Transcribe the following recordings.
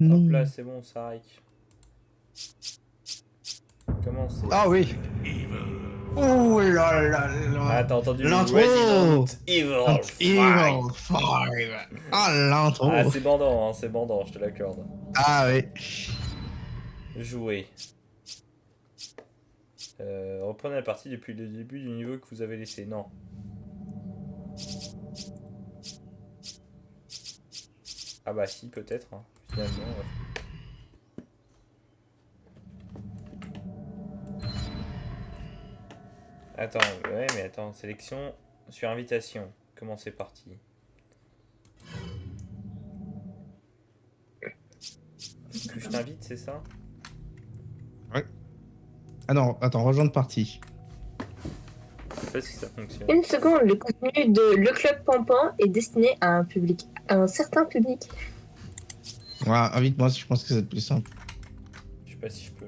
non. Hop là, c'est bon, ça arrive. Comment c'est? Ah oui. Oh là là Ah, là. t'as entendu le L'intro. Resident Evil 5. Evil 5. Ah, Ah, l'intro. c'est bandant, hein, c'est bandant, je te l'accorde. Ah oui. Jouer. Reprenez la partie depuis le début du niveau que vous avez laissé. Non. Ah bah si, peut-être. Hein. Finalement. Attends, ouais, mais attends. Sélection sur invitation. Comment c'est parti? Que je t'invite, c'est ça? Ouais. Ah non, attends, rejoindre partie. Je sais pas si ça fonctionne. Une seconde, le contenu de Le Club Pampan est destiné à un certain public. Ouais, invite-moi, je pense que c'est plus simple. Je sais pas si je peux.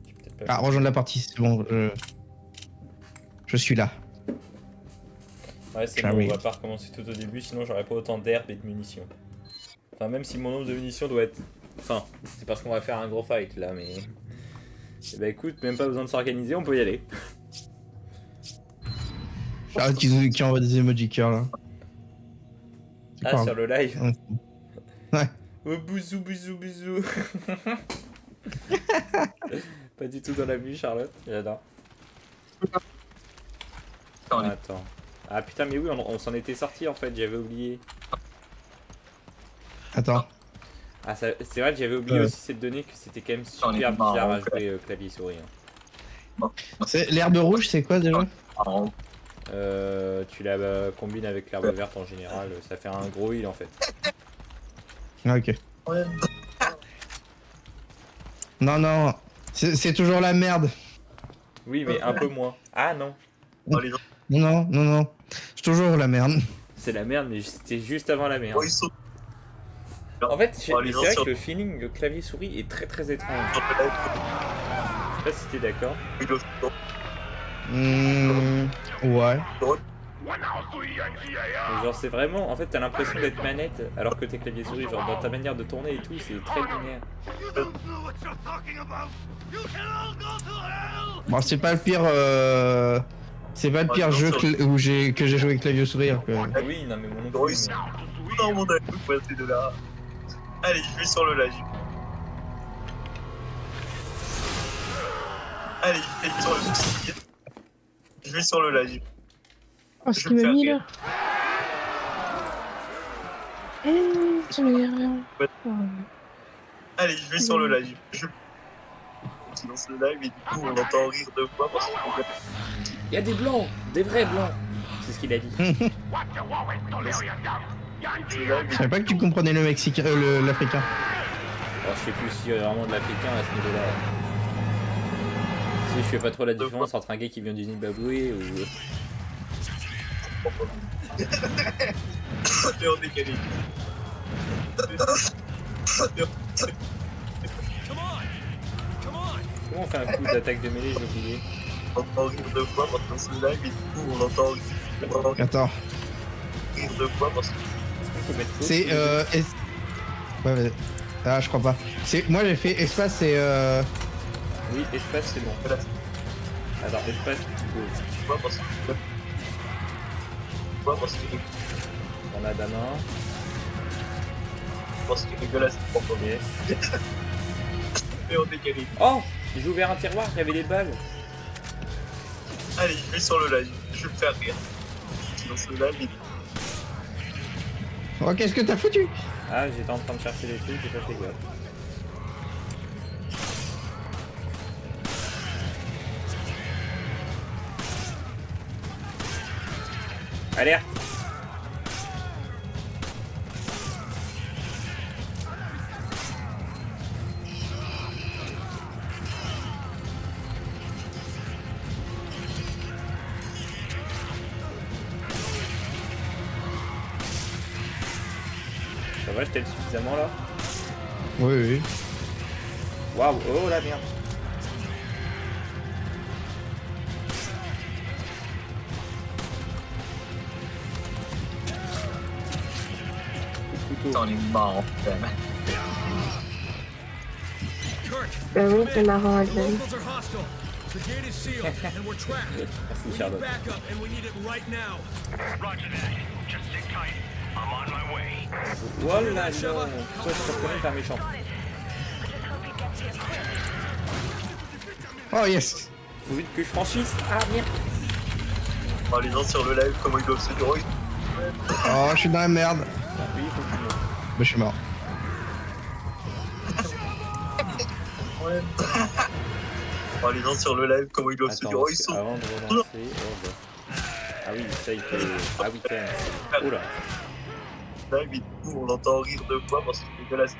J'ai peut-être pas Ah, fait. rejoindre la partie, c'est bon. Je suis là. Ouais, c'est bon, on va pas recommencer tout au début, sinon j'aurais pas autant d'herbe et de munitions. Enfin, même si mon nombre de munitions doit être... Enfin, c'est parce qu'on va faire un gros fight là, mais... Eh bah écoute, même pas besoin de s'organiser, on peut y aller. Ah, qui envoie des emojis cœur là. Ah, sur le live. Ouais. Oh, bouzou, bouzou, bouzou. Pas du tout dans la vue, Charlotte. J'adore. Attends. Ah putain, mais oui, on s'en était sorti en fait, j'avais oublié. Attends. Ah, c'est vrai que j'avais oublié aussi cette donnée que c'était quand même super bizarre à jouer clavier souris. Hein. L'herbe rouge, c'est quoi déjà? Tu la combines avec l'herbe verte en général, ça fait un gros heal en fait. Ah, ok. Non, non, c'est toujours la merde. Oui, mais un peu moins. Ah non. Non, non, non. C'est toujours la merde. C'est la merde, mais c'était juste avant la merde. En fait, c'est vrai que le feeling de clavier souris est très très étrange. Je sais pas si t'es d'accord. Ouais. Genre c'est vraiment, en fait t'as l'impression d'être manette alors que t'es clavier souris, genre dans ta manière de tourner et tout, c'est très linéaire. Bon, c'est pas le pire. C'est pas le pire jeu que j'ai joué avec clavier souris. Oui, non mais mon nom plus. Non, mon dieu, passer de là. Allez, je vais sur le live. Allez, je vais sur le. Je vais sur le live. Oh, ce qu'il m'a mis là. Ça m'énerve. Allez, je vais sur le live. Je lance le live et du coup on entend rire deux fois parce que... Il y a des blancs, des vrais blancs. C'est ce qu'il a dit. Je savais pas que tu comprenais le Mexicain, l'Africain. Alors, je sais plus si vraiment de l'Africain à ce niveau-là. Si je fais pas trop la différence entre un gars qui vient du Zimbabwe ou... Et on décalé. Comment on fait un coup d'attaque de mêlée, j'ai oublié. On entend rire deux fois maintenant c'est le live et du coup on entend rire. Attends. Rire deux fois parce que... C'est ouais, mais... Ah, je crois pas. Moi j'ai fait espace et Oui, espace c'est bon. Alors espace, go. On a Damin. Parce que dégueulasse, c'est pas Yes. Et on décalé. Oh, j'ai ouvert un tiroir, il y avait des balles. Allez, je vais sur le live. Je vais me faire rire. Je lance le live et... Oh, qu'est-ce que t'as foutu? Ah, j'étais en train de chercher des trucs, j'ai pas fait gaffe. Alerte! Ça va, je t'aide suffisamment là? Oui, oui. Waouh, oh la merde! Putain, on est marrant quand même. Bah oui, c'est marrant, Alban. Merci Charlotte. Voilà, non. Toi, je te reconnais, t'es un méchant. Oh yes. Faut vite que je franchisse. Ah merde. Oh, les gens sur le live, comment ils doivent se dire. Oh, Oh, je suis dans la merde. Oui, faut que tu montes. Bah, je suis mort. ouais. Oh, les gens sur le live, comment ils doivent se Attends, dire. Oh, ils parce que sont. avant de relancer, oh, bah. Ah oui, ça il fait. Ah oui, quand même. Oula. Live, et du coup, on l'entend rire deux fois parce qu'il est dégueulasse.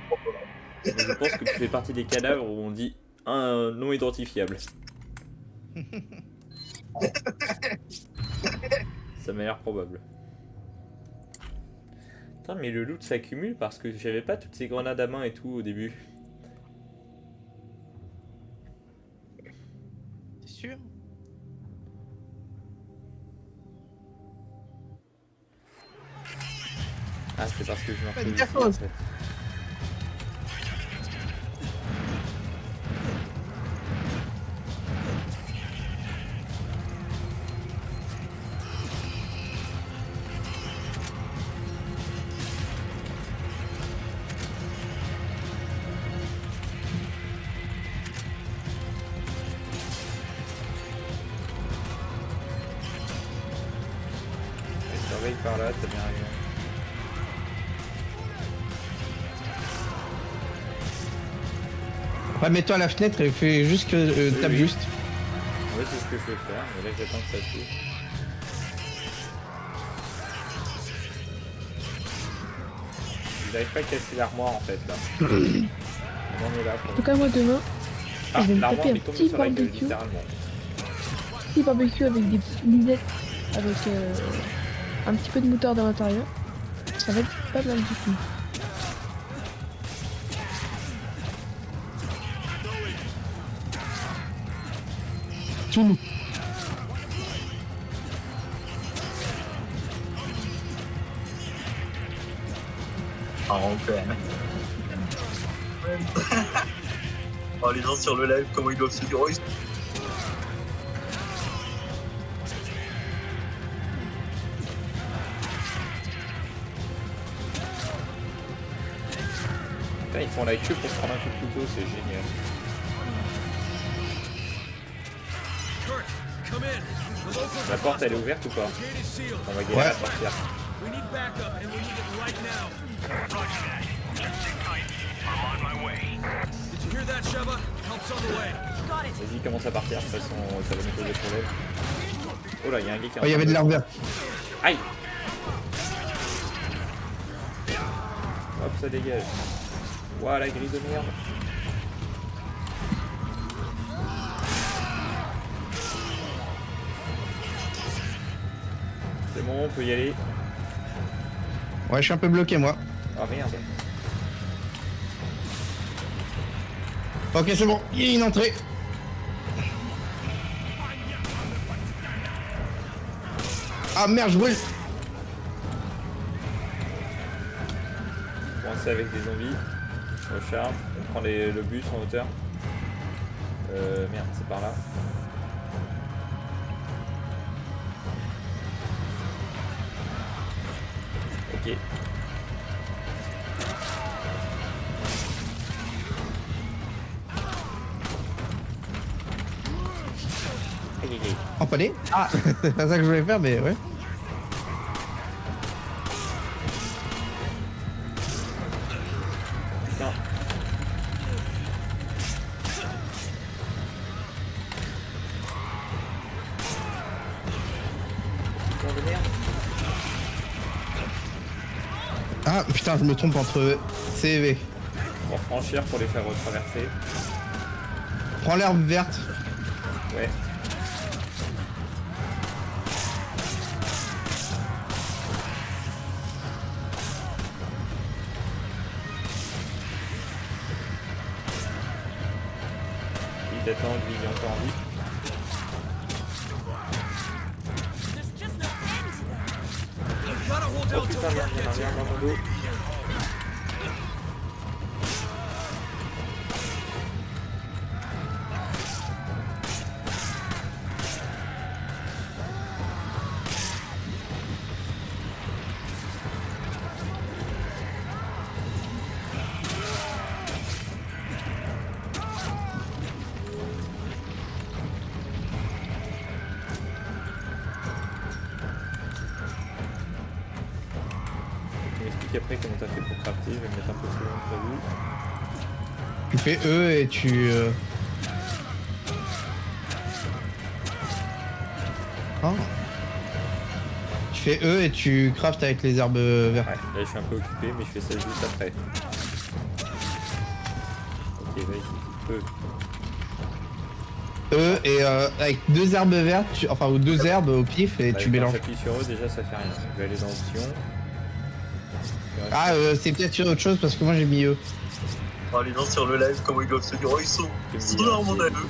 Je pense que tu fais partie des cadavres où on dit un non identifiable. Ça m'a l'air probable. Putain, mais le loot s'accumule parce que j'avais pas toutes ces grenades à main et tout au début. T'es sûr? Ah, c'est parce que je me Pas retrouve de ici, gaffe. en fait. Surveille par là, t'as bien raison. Ouais, mets-toi à la fenêtre et fais juste que tape oui. juste. Ouais, c'est ce que je veux faire, mais là j'attends que ça s'ouvre. J'arrive pas à casser l'armoire en fait là. On en est là pour En tout cas, moi demain, Ah, je vais me l'armoire taper un m'est tombée petit sur la gueule, barbecue. littéralement. Petit barbecue avec des petites lisettes, avec un petit peu de moutarde à l'intérieur. Ça va être pas mal du tout. Tout. Marrant quand même. Oh, les gens sur le live, comment ils doivent se dire. Oh, ils sont. Putain, ils font la queue pour prendre un coup de couteau, c'est génial. La porte elle est ouverte ou pas? On va galérer à sortir. Vas-y, commence à partir, de toute façon ça va nous poser problème. Oh là, il y a un gars qui est en Oh, il y avait de l'air vert. Aïe! Hop, ça dégage. Ouah, la grille de merde. C'est bon, on peut y aller. Ouais, je suis un peu bloqué, moi. Ah merde. Ok, c'est bon. Il y a une entrée. Ah merde, je brûle. Coincé avec des zombies. Au charme. On prend le bus en hauteur. Merde, c'est par là. Ok. Aïe aïe aïe. Empalé. Ah, c'est pas ça que je voulais faire, mais ouais. Putain. Putain de merde. Ah putain, je me trompe entre C et V. Pour franchir, pour les faire retraverser. Prends l'herbe verte. Ouais. Vite, attends, lui, il est encore en vie. Oh putain, merde, il y en a rien dans mon dos. après comment t'as fait pour crafter, je vais me mettre un peu plus loin que prévu. Tu fais E et tu... Oh. Tu fais E et tu craftes avec les herbes vertes. Ouais, là je suis un peu occupé, mais je fais ça juste après. Ok, vas-y, E et avec 2 herbes vertes, enfin ou 2 herbes au pif et Bah, tu quand mélanges. j'appuie sur eux, déjà ça fait rien. Je vais aller dans options. Ah c'est peut-être sur autre chose parce que moi j'ai mis E. Alors, les gens sur le live, comment ils doivent se dire, oh, ils sont dans leur monde à eux.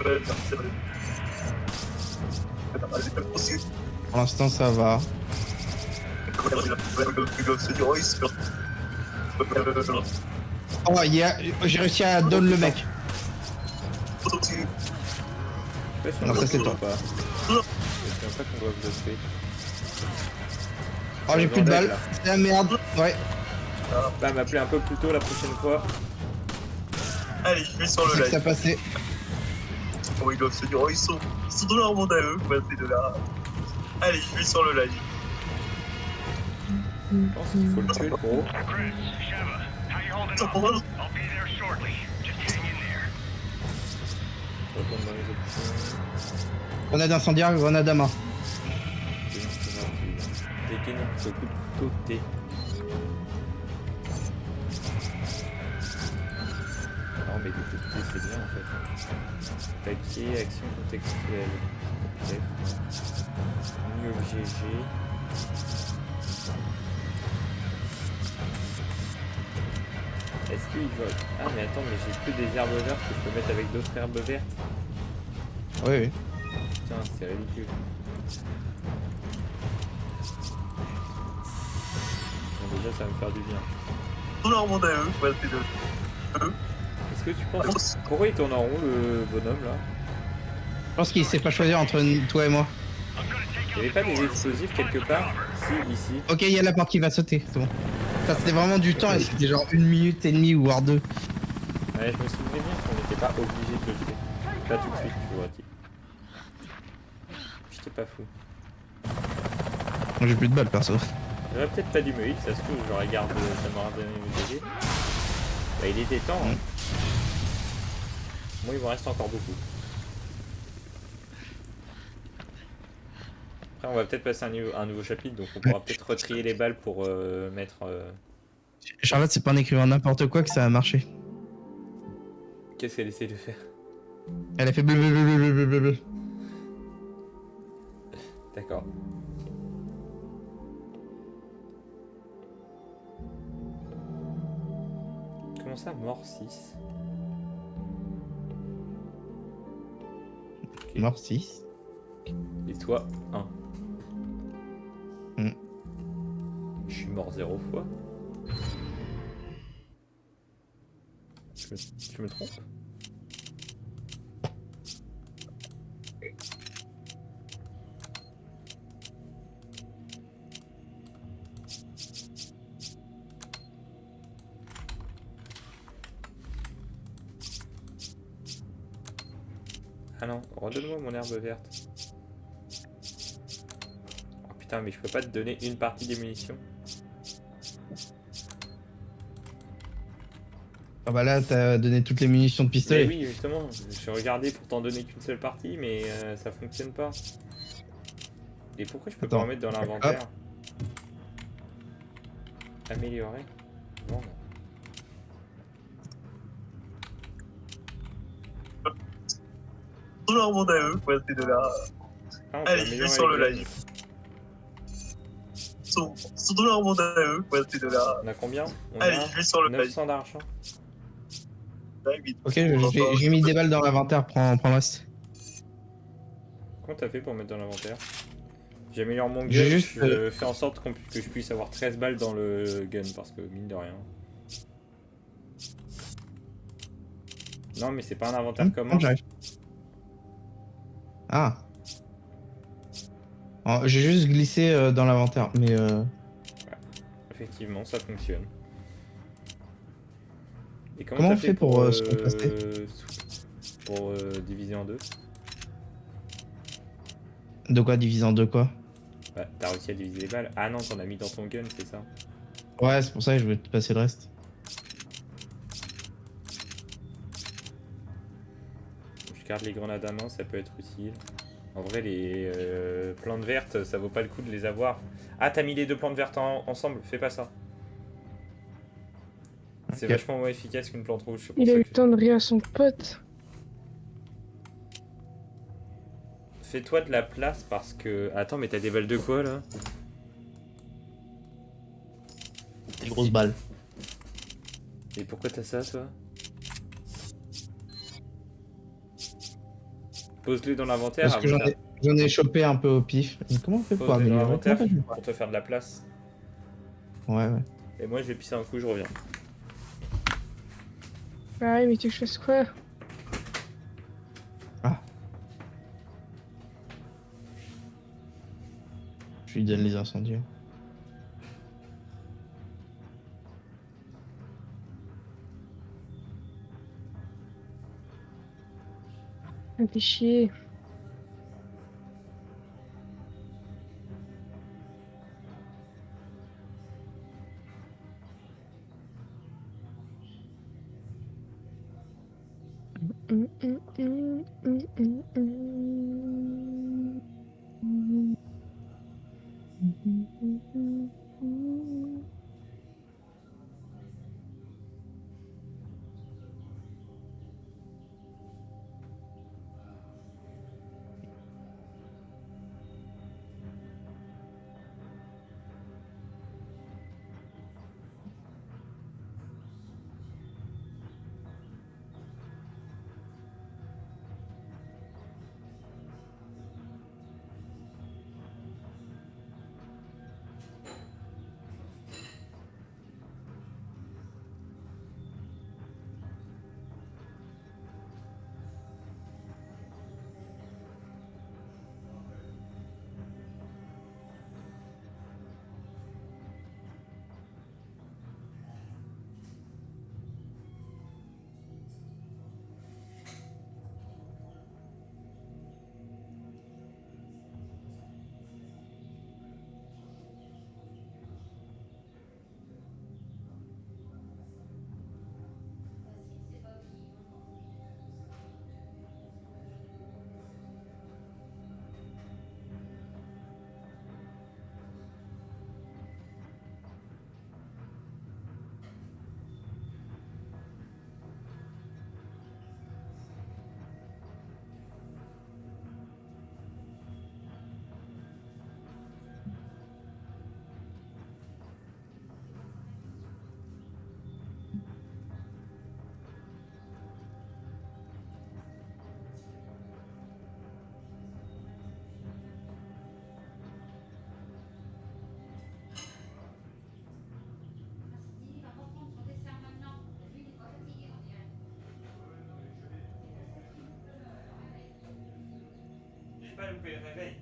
Ouais, c'est vrai. Pour l'instant ça va. Ils doivent se dire, oh, ils sont. Oh j'ai réussi à down le mec. Non, ça, c'est toi. pas. Je sais pas qu'on doit bluffer. Oh j'ai plus de balles. C'est la merde. Ouais. Bah m'appeler un peu plus tôt la prochaine fois. Allez, je vais sur C'est le que ça live. passait. Comment ils doivent se dire, oh, ils sont dans leur monde à eux. Ouais, c'est de là. Allez, je vais sur le live. Je pense qu'il faut le tuer le gros. Ils sont pour moi. Retourne dans les options. Grenade incendiaire, grenade à main. Dégainer ce coup de couteau T. Non mais des coups de T c'est bien en fait. Paquet, action contextuelle. Ok. New GG. Est-ce qu'il va... Ah mais attends, mais j'ai que des herbes vertes que je peux mettre avec d'autres herbes vertes. Oui oui. Putain, c'est ridicule. Bon, déjà ça va me faire du bien. Dans leur monde à eux. Ouais, c'est de eux. Est-ce que tu penses... Pourquoi il tourne en rond le bonhomme là? Je pense qu'il sait pas choisir entre toi et moi. Il n'y avait pas des explosifs quelque part? Si, ici. Ok, il y a la porte qui va sauter, c'est bon. Ça c'était vraiment du temps et c'était genre 1 minute et demie ou voire 2. Ouais, je me souvenais bien qu'on n'était pas obligé de le tuer. Pas tout de suite, tu vois. J'étais pas fou. Moi j'ai plus de balles perso. J'aurais peut-être pas dû me heal, ça se trouve, j'aurais gardé, ça m'aurait donné une DG. Bah, il était temps, hein. Moi, il me reste encore beaucoup. Après, on va peut-être passer un nouveau chapitre, donc on pourra peut-être retrier les balles pour mettre... Charlotte c'est pas en écrivant n'importe quoi que ça a marché. Qu'est-ce qu'elle essaie de faire? Elle a fait blablabla. D'accord. Comment ça, mort 6? Mort 6. Et toi, 1. Hmm. Je suis mort 0 fois. Je me trompe? Ah non, redonne-moi mon herbe verte. Oh putain, mais je peux pas te donner une partie des munitions. Ah bah là t'as donné toutes les munitions de Mais pistolet. oui, justement, je suis regardé pour t'en donner qu'une seule partie, mais ça fonctionne pas. Et pourquoi je peux pas Attends. en mettre dans l'inventaire? Améliorer. Vendre. Dans leur monde à eux. Ouais, c'est de là. Ah, on peut Allez, je vais améliorer sur les le guns. live. Ils sont dans leur monde à eux. Ouais, c'est de là. On a combien? On Allez, a je vais sur le live. 900 d'argent. Ok, j'ai mis des balles dans l'inventaire, prends le reste. Comment t'as fait pour mettre dans l'inventaire? J'améliore mon gun, J'ai juste, je fais en sorte que je puisse avoir 13 balles dans le gun, parce que mine de rien. Non mais c'est pas un inventaire commun. J'arrive. Ah. Oh, j'ai juste glissé dans l'inventaire, mais Effectivement, ça fonctionne. Et Comment t'as on fait pour, se contraster pour diviser en deux? De quoi diviser en deux quoi? Bah, t'as réussi à diviser les balles. Ah non, t'en as mis dans ton gun, c'est ça? Ouais, c'est pour ça que je vais te passer le reste. Je garde les grenades à main, ça peut être utile. En vrai, les plantes vertes, ça vaut pas le coup de les avoir. Ah, t'as mis les 2 plantes vertes ensemble, fais pas ça. C'est Ok. vachement moins efficace qu'une plante rouge. C'est pour Il a ça eu que... le temps de rire à son pote. Fais-toi de la place parce que... Attends, mais t'as des balles de quoi là? Des grosses balles. Et pourquoi t'as ça, toi? Pose-les dans l'inventaire. Parce que j'en ai chopé un peu au pif. Mais comment on fait pour Pose-les dans améliorer? l'inventaire Comment on fait pour te faire de la place. Ouais, ouais. Et moi, je vais pisser un coup, je reviens. Ouais, mais tu veux que je fasse quoi? Je lui donne les incendies. Ça me fait chier. J'ai pas loupé le réveil.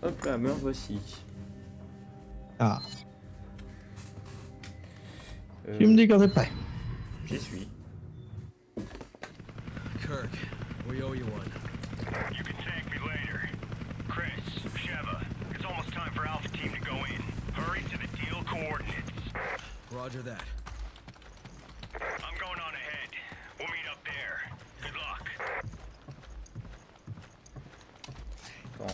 Hop là, me voici. Ah, tu me dis quand t'es prêt. J'y suis. Kirk, we owe you one. You can thank me later. Chris, Sheva, it's almost time for Alpha Team to go in. Hurry to the deal coordinates. Roger that. I'm going on ahead. We'll meet up there. Good luck. Bon,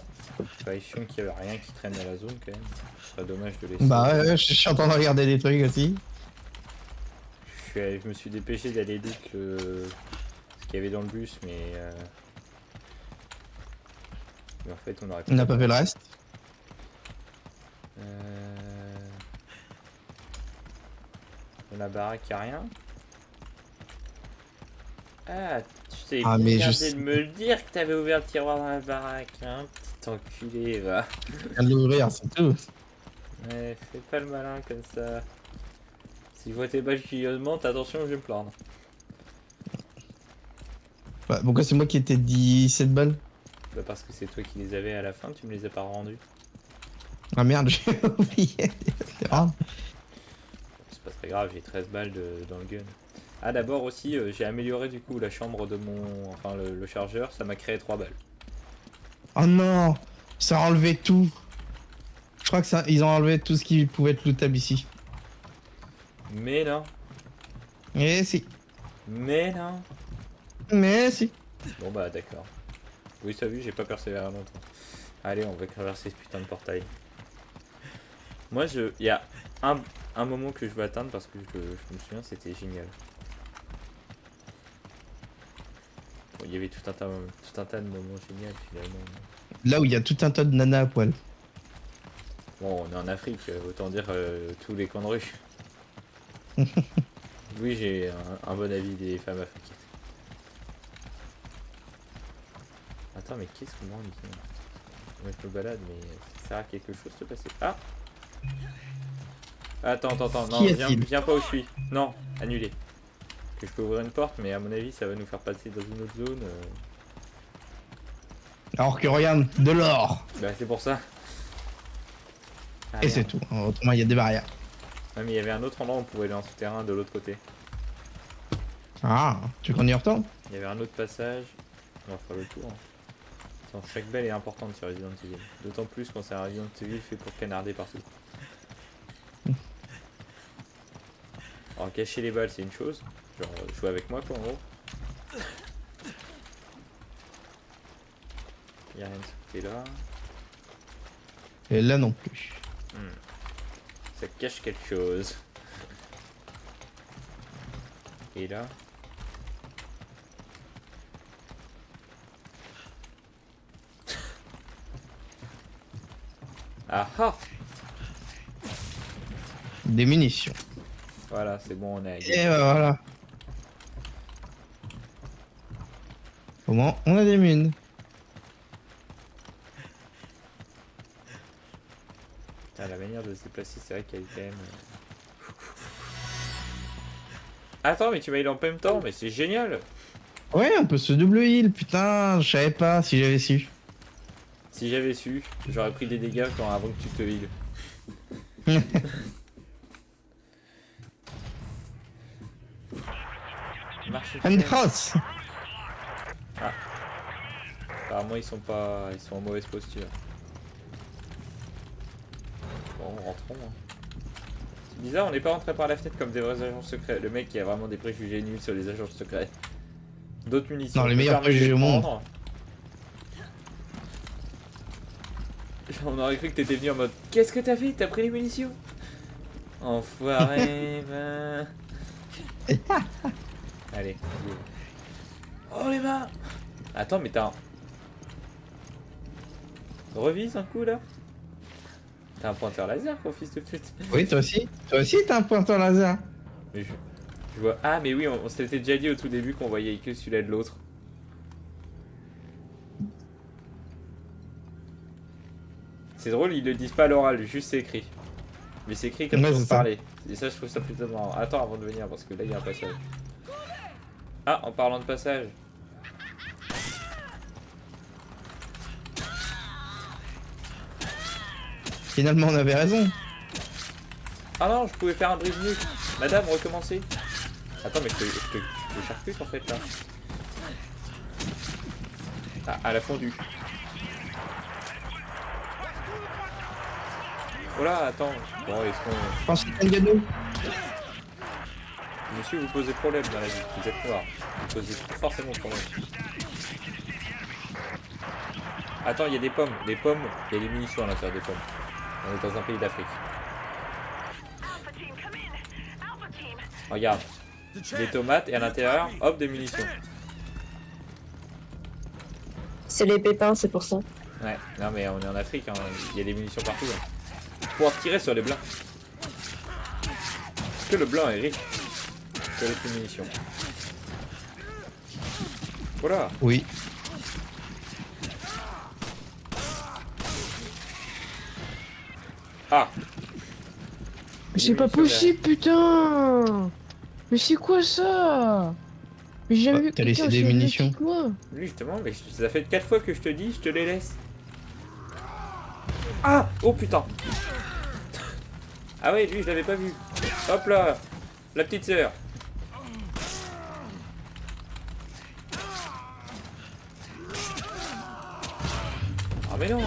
je suis pas qu'il y avait rien qui traîne dans la zone quand même. Ce serait dommage de laisser. Bah ouais, je suis en train de regarder des trucs aussi. Je me suis dépêché d'aller loot ce qu'il y avait dans le bus, mais en fait on aurait On n'a pas fait le reste. Dans la baraque y'a rien. Ah, tu t'es Ah, bien mais gardé de me le dire que t'avais ouvert le tiroir dans la baraque, hein, petit enculé, va. Je viens de l'ouvrir, c'est tout. Ouais, fais pas le malin comme ça. Si je vois tes balles qui augmentent, attention, je vais me plaindre. Bah, pourquoi c'est moi qui étais 17 balles? Bah parce que c'est toi qui les avais à la fin, tu me les as pas rendus. Ah merde, j'ai oublié. C'est grave. C'est pas très grave, j'ai 13 balles dans le gun. Ah d'abord aussi j'ai amélioré du coup la chambre de mon... Enfin le chargeur, ça m'a créé 3 balles. Oh non, ça a enlevé tout. Je crois que ça, ils ont enlevé tout ce qui pouvait être lootable ici. Mais non, Mais si, mais non. mais si. Bon bah d'accord. Oui t'as vu, j'ai pas persévéré longtemps. Allez, on va traverser ce putain de portail. Moi il y a un moment que je veux atteindre parce que je me souviens c'était génial. Bon, il y avait tout un tas de moments géniaux finalement. Là où il y a tout un tas de nanas à poil. Bon, on est en Afrique, autant dire tous les camps de rue. Oui, j'ai un bon avis des femmes africaines. Attends, mais qu'est-ce qu'on mange ici? Moi je me balade, mais ça sert à quelque chose de passer. Ah! Attends, non, viens pas où je suis. Non, annulé. Que je peux ouvrir une porte, mais à mon avis, ça va nous faire passer dans une autre zone. Alors que regarde, de l'or. Bah, c'est pour ça. Ah, Et merde. c'est tout. Autrement, il y a des barrières. Ouais, mais il y avait un autre endroit où on pouvait aller en souterrain de l'autre côté. Ah, tu veux qu'on y retourne? Il y avait un autre passage. On va faire le tour. Attends, chaque balle est importante sur Resident Evil. D'autant plus quand c'est un Resident Evil fait pour canarder partout. Alors cacher les balles c'est une chose. Genre jouer avec moi quoi en gros. Il n'y a rien de ce côté là. Et là non plus. Ça cache quelque chose. Et là. Ah ah! Des munitions. Voilà, c'est bon, on est à Et bah voilà. Comment on a des mines? Putain, la manière de se déplacer, c'est vrai qu'elle est quand même. Attends, mais tu m'as heal en même temps, mais c'est génial! Ouais, on peut se double heal, putain, je savais pas si j'avais su. Si j'avais su, j'aurais pris des dégâts avant que tu te heal. Marche. Andros. Apparemment ils sont en mauvaise posture. Bon, rentrons. Hein. C'est bizarre, on n'est pas rentré par la fenêtre comme des vrais agents secrets. Le mec qui a vraiment des préjugés nuls sur les agents secrets. D'autres munitions. Non, les meilleurs préjugés au monde. On aurait cru que t'étais venu en mode qu'est-ce que t'as fait? T'as pris les munitions? Enfoiré, ben. Allez, go. Oh les mains! Attends, mais t'as un. Revise un coup là? T'as un pointeur laser quoi, fils de pute? Oui, toi aussi t'as un pointeur laser. Mais je vois. Ah, mais oui, on s'était déjà dit au tout début qu'on voyait que celui-là de l'autre. C'est drôle, ils le disent pas à l'oral, juste c'est écrit. Mais c'est écrit comme Ouais, si on c'est se ça. parlait. Et ça, je trouve ça plutôt marrant. Attends avant de venir, parce que là, il y a un passage. Ah, en parlant de passage. Finalement, on avait raison. Ah non, je pouvais faire un brise-nuque. Madame, recommencez. Attends, mais je te charcute en fait là. Ah, à la fondue. Oh là, attends. Bon, est-ce qu'on... Je pense que c'est un gâteau. Monsieur, vous posez problème dans la vie. Vous êtes noir. Vous posez forcément problème. Attends, il y a des pommes. Les pommes, il y a des munitions à l'intérieur des pommes. On est dans un pays d'Afrique. Regarde. Des tomates et à l'intérieur, hop, des munitions. C'est les pépins, c'est pour ça. Ouais, non mais on est en Afrique, hein. Il y a des munitions partout. Hein. Pour tirer sur les blancs. Est-ce que le blanc est riche que les munitions? Voilà. Oui. Ah. Mais c'est pas possible, putain! Mais c'est quoi ça? Mais j'ai jamais vu T'as laissé quelqu'un des aussi munitions. énergique que moi. Oui, justement, mais ça fait 4 fois que je te dis, je te les laisse. Ah! Oh putain! Ah ouais, lui je l'avais pas vu. Hop là! La petite sœur. Ah mais non.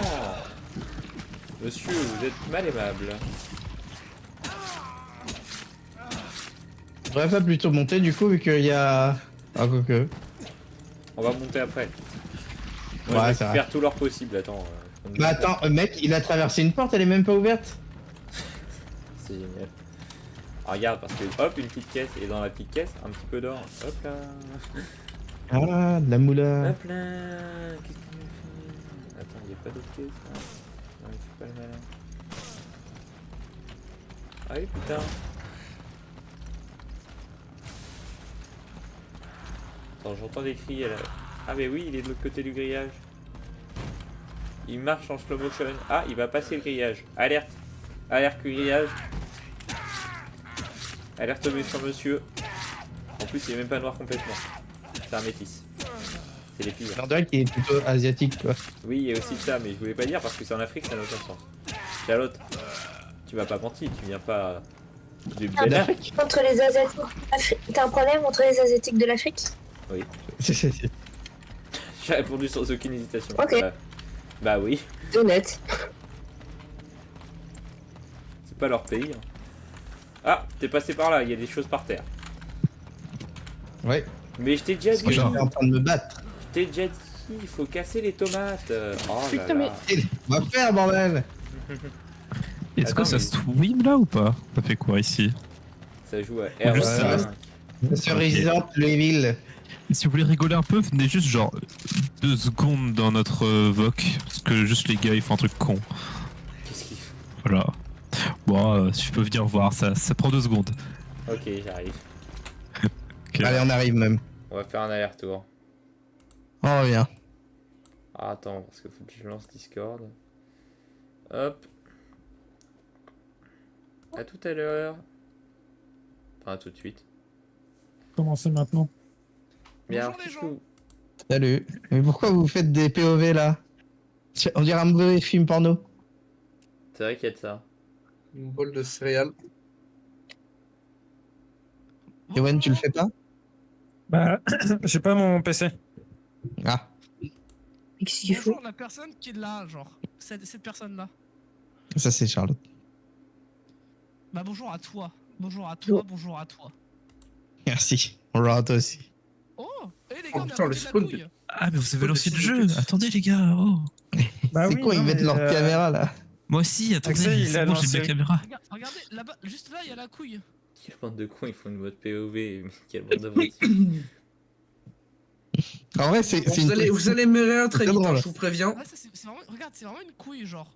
Monsieur, vous êtes mal aimable. On devrait pas plutôt monter du coup vu qu'il y a... Ah quoique. On va monter après. Moi, Ouais, je c'est vais faire tout l'or possible, attends. Bah attends, mec, il a traversé une porte, elle est même pas ouverte. C'est génial. Ah, regarde, parce que hop, une petite caisse, et dans la petite caisse, un petit peu d'or. Hop là. Ah, de la moula. Hop là. Qu'est-ce qu'il me fait? Attends, il n'y a pas d'autre caisse là. Non, mais c'est pas le malin. Ah oui, putain. Attends, j'entends des cris là. Ah, mais oui, il est de l'autre côté du grillage. Il marche en slow motion. Ah, il va passer le grillage. Alerte. Alerte grillage. Alerte méchant monsieur. En plus, il est même pas noir complètement. C'est un métis. C'est les pires. On dirait qu'il est plutôt asiatique quoi. Oui, il y a aussi de ça, mais je voulais pas dire parce que c'est en Afrique, ça n'a aucun sens. Charlotte, tu m'as pas menti, tu viens pas du Bénin. Contre les Asiatiques. T'as un problème contre les Asiatiques de l'Afrique? Oui, C'est- j'ai répondu sans aucune hésitation. Ok. Bah oui, Honnête. c'est pas leur pays. Hein. Ah, t'es passé par là, il y a des choses par terre. Ouais. Mais je t'ai déjà Parce que dit, j'étais en train de me battre. je t'ai déjà dit, il faut casser les tomates. Oh là Putain, là. On va faire bordel. Est-ce que Attends, ça mais- stream là ou pas? Ça fait quoi ici? Ça joue à Juste R1. ça. Sur Resident Evil. Si vous voulez rigoler un peu, venez juste genre 2 secondes dans notre VOC. Parce que juste les gars ils font un truc con. Qu'est-ce qu'il faut? Voilà. Bon, si je peux venir voir, ça prend 2 secondes. Ok, j'arrive. Ok. Allez, on arrive même. On va faire un aller-retour. On revient. Ah, attends, parce qu'il faut que je lance Discord. Hop. À tout à l'heure. Enfin, à tout de suite. Commencez maintenant. Mais Bonjour alors, les qu'est-ce gens. que vous- Salut. Mais pourquoi vous faites des POV là? On dirait un mauvais film porno. C'est vrai qu'il y a de ça. Une bolle de céréales. Ewan, tu le fais pas? Bah, j'ai pas mon PC. Ah. Qu'est-ce qu'il faut? Bonjour la personne qui est là, genre. Cette personne-là. Ça c'est Charlotte. Bah bonjour à toi. Bonjour à toi, bonjour à toi. Merci. On le rate aussi. Oh, et les gars, on a putain, le raté la spawn couille. Ah, mais vous avez Oh, lancé le le jeu! site de Attendez les gars! Oh! Bah c'est oui, quoi, ils non, mettent mais, leur caméra là? Moi aussi, attendez, Axel, il c'est a bon, j'ai lancé ma le- caméra. Regardez, là-bas, juste là, il y a la couille. Quelle bande de cons, ils font une mode POV. Mais quelle bande d'abrutis. En vrai, c'est Vous allez, vous allez me rire très C'est vite, hein, drôle. je vous préviens. Ouais, ça, c'est vraiment, regarde, c'est vraiment une couille, genre.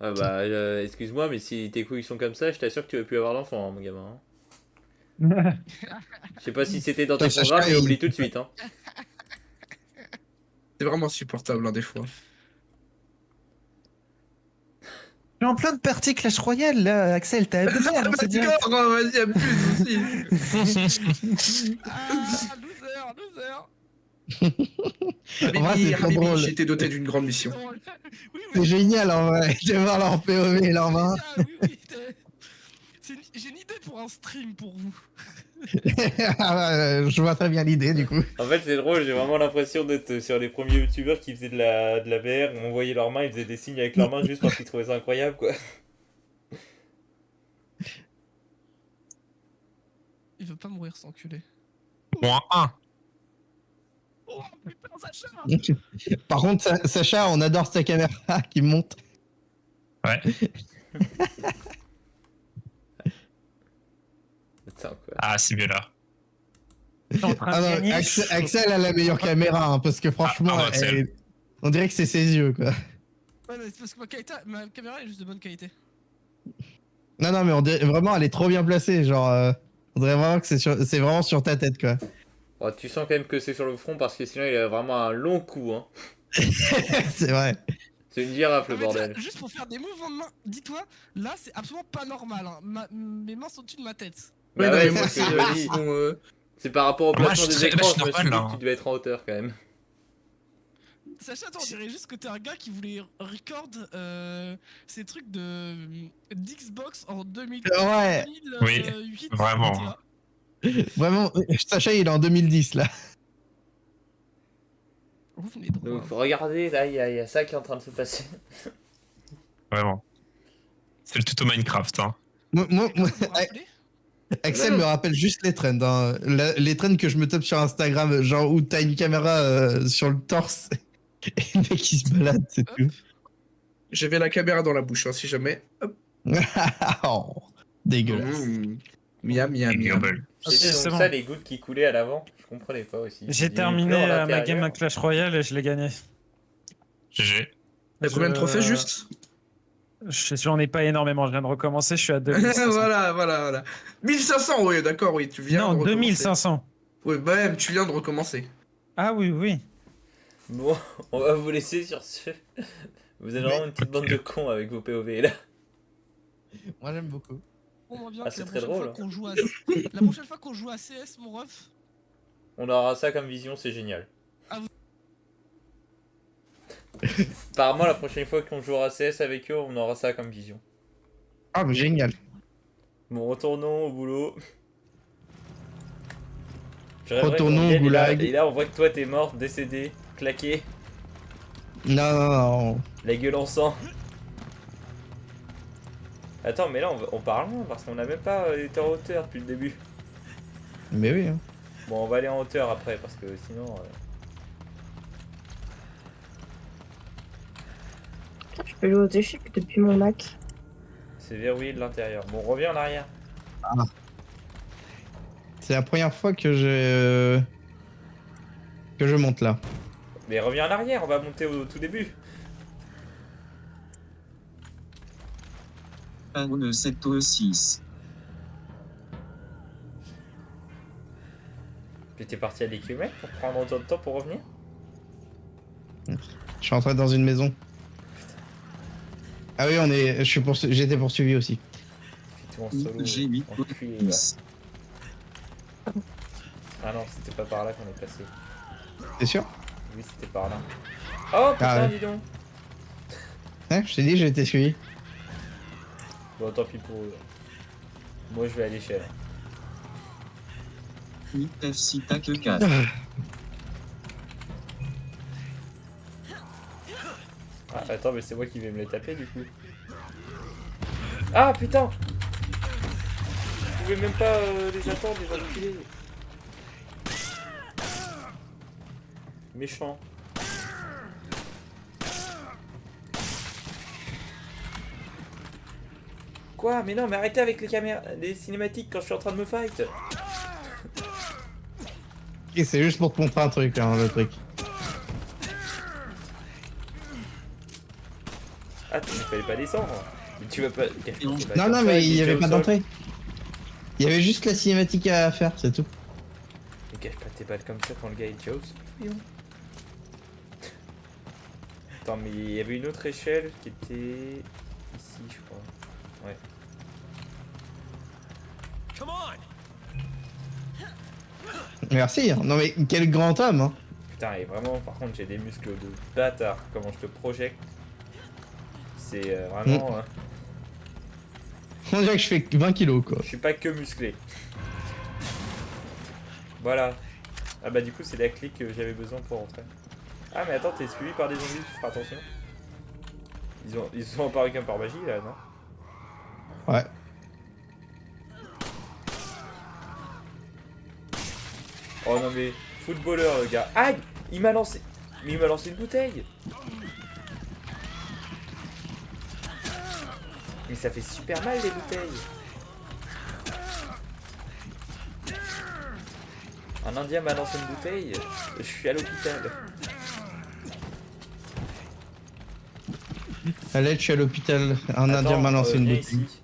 Ah bah, excuse-moi, mais si tes couilles sont comme ça, je t'assure que tu vas plus avoir d'enfant, hein, mon gamin. hein. Je sais pas si c'était dans tes Sacha, programmes, mais il- oublie tout de suite. Hein. C'est vraiment insupportable, hein, des fois. Je suis en plein de partie Clash Royale là, Axel, t'as abusé, Ah, alors c'est bien. d'accord, hein, vas-y, abuse aussi. Ah, loser. En vrai, c'est trop Habibi, drôle. j'ai été doté d'une grande mission. Oui, C'est génial en vrai. De voir leur POV et leurs mains. Ah, oui, j'ai une idée pour un stream pour vous. Je vois très bien l'idée du coup. En fait, c'est drôle, j'ai vraiment l'impression d'être sur les premiers youtubeurs qui faisaient de la VR, on voyait leurs mains, ils faisaient des signes avec leurs mains juste parce qu'ils trouvaient ça incroyable, quoi. Il veut pas mourir, sans enculé. Moins 1! Oh putain, Sacha. Par contre, Sacha, on adore ta caméra qui monte. Ouais. Attends, quoi. Ah, c'est mieux là. Ah non, Axel a la meilleure caméra hein, parce que franchement, pardon, Axel. on dirait que c'est ses yeux quoi. Ouais, mais c'est parce que ma caméra est juste de bonne qualité. Non, non, mais on dirait vraiment, elle est trop bien placée. Genre, on dirait vraiment que c'est vraiment sur ta tête quoi. Oh, tu sens quand même que c'est sur le front parce que sinon il a vraiment un long cou, hein. C'est vrai. C'est une girafe, le Non, mais bordel. déjà, juste pour faire des mouvements de main, dis-toi, là c'est absolument pas normal. Hein. Mes mains sont au-dessus de ma tête. Bah Ouais, non, ouais, mais moi, c'est ce que je dis. sinon, C'est par rapport au Moi, placement je des suis écrans, très- je me suis dit normal, que là. tu devais être en hauteur quand même. Sacha, toi, on dirait juste que t'es un gars qui voulait record ces trucs de d'Xbox en 2000, Ouais. 2008. vraiment. tu vois. Vraiment, Sacha, il est en 2010 là. Vous venez droit. Donc regardez, là, il y a ça qui est en train de se passer. Vraiment. C'est le tuto Minecraft, hein. Moi, Vous vous rappelez Axel me rappelle juste les trends. Hein. Les trends que je me tape sur Instagram, genre où t'as une caméra sur le torse et le mec il se balade, c'est tout. J'avais la caméra dans la bouche, hein, si jamais. Hop. Oh, dégueulasse. Miam, miam, miam. C'était c'est donc bon. ça les gouttes qui coulaient à l'avant. Je comprenais pas aussi. J'ai Du terminé pleur à ma l'intérieur. game à Clash Royale et je l'ai gagné. GG. T'as combien de trophées juste? J'en ai pas énormément, je viens de recommencer, je suis à 2500. Voilà. 1500, oui, d'accord, oui, tu viens Non, de recommencer. 2500. Oui, bah même, tu viens de recommencer. Ah oui. Bon, on va vous laisser sur ce. Vous êtes vraiment une petite bande de cons avec vos POV là. Moi j'aime beaucoup. On voit bien Ah, que c'est la très prochaine drôle. fois qu'on joue à... La prochaine fois qu'on joue à CS, mon ref, On aura ça comme vision, c'est génial. Ah, vous- Apparemment, la prochaine fois qu'on jouera à CS avec eux, on aura ça comme vision. Ah, mais génial. Bon, retournons au boulot. Je rêverais Retournons qu'on au vienne, goulag. Et là, on voit que toi, t'es mort, décédé, claqué, Non. la gueule en sang. Attends, mais là, on parle loin parce qu'on n'a même pas été en hauteur depuis le début. Mais oui. Hein. Bon, on va aller en hauteur après parce que sinon. Je peux jouer aux échecs depuis mon Mac. C'est verrouillé de l'intérieur. Bon, reviens en arrière. C'est la première fois que je monte là. Mais reviens en arrière, on va monter au tout début. Un 7-6. J'étais parti à des kilomètres pour prendre autant de temps pour revenir. Je suis rentré dans une maison. Ah oui, j'étais poursuivi aussi. Fais tout en solo. J'ai 8 enculé, va. Ah non, c'était pas par là qu'on est passé. T'es sûr? Oui, c'était par là. Oh putain, Ah ouais. dis donc. Ouais, je t'ai dit, j'ai été suivi. Bon, tant pis pour eux. Moi, je vais à l'échelle. 8 F6 tac 4. Ah, attends, mais c'est moi qui vais me les taper du coup. Ah putain! Je pouvais même pas les attendre, les enculés. Méchant. Quoi? Mais non, mais arrêtez avec les caméras, les cinématiques quand je suis en train de me fight. Et c'est juste pour te montrer un truc, hein, le truc. Ah, tu ne fallait pas descendre. Mais tu vas pas. Non, mais il y avait pas d'entrée. Il y avait juste la cinématique à faire, c'est tout. Ne cache pas tes balles comme ça quand le gars est déjà au sol. Attends, mais il y avait une autre échelle qui était ici, je crois. Ouais. Come on! Merci. Hein. Non mais quel grand homme. Hein. Putain, et vraiment, par contre, j'ai des muscles de bâtard. Comment je te projette. C'est vraiment. On dirait que je fais 20 kilos quoi. Je suis pas que musclé. Voilà. Ah bah du coup c'est la clé que j'avais besoin pour rentrer. Ah mais attends, t'es suivi par des zombies, tu feras attention. Ils sont apparus comme par magie là, non? Ouais. Oh non mais footballeur le gars. Aïe! Il m'a lancé. Mais il m'a lancé une bouteille. Mais ça fait super mal les bouteilles. Un indien m'a lancé une bouteille. Je suis à l'hôpital. À l'aide, je suis à l'hôpital. Un Attends, indien m'a lancé une viens bouteille. ici.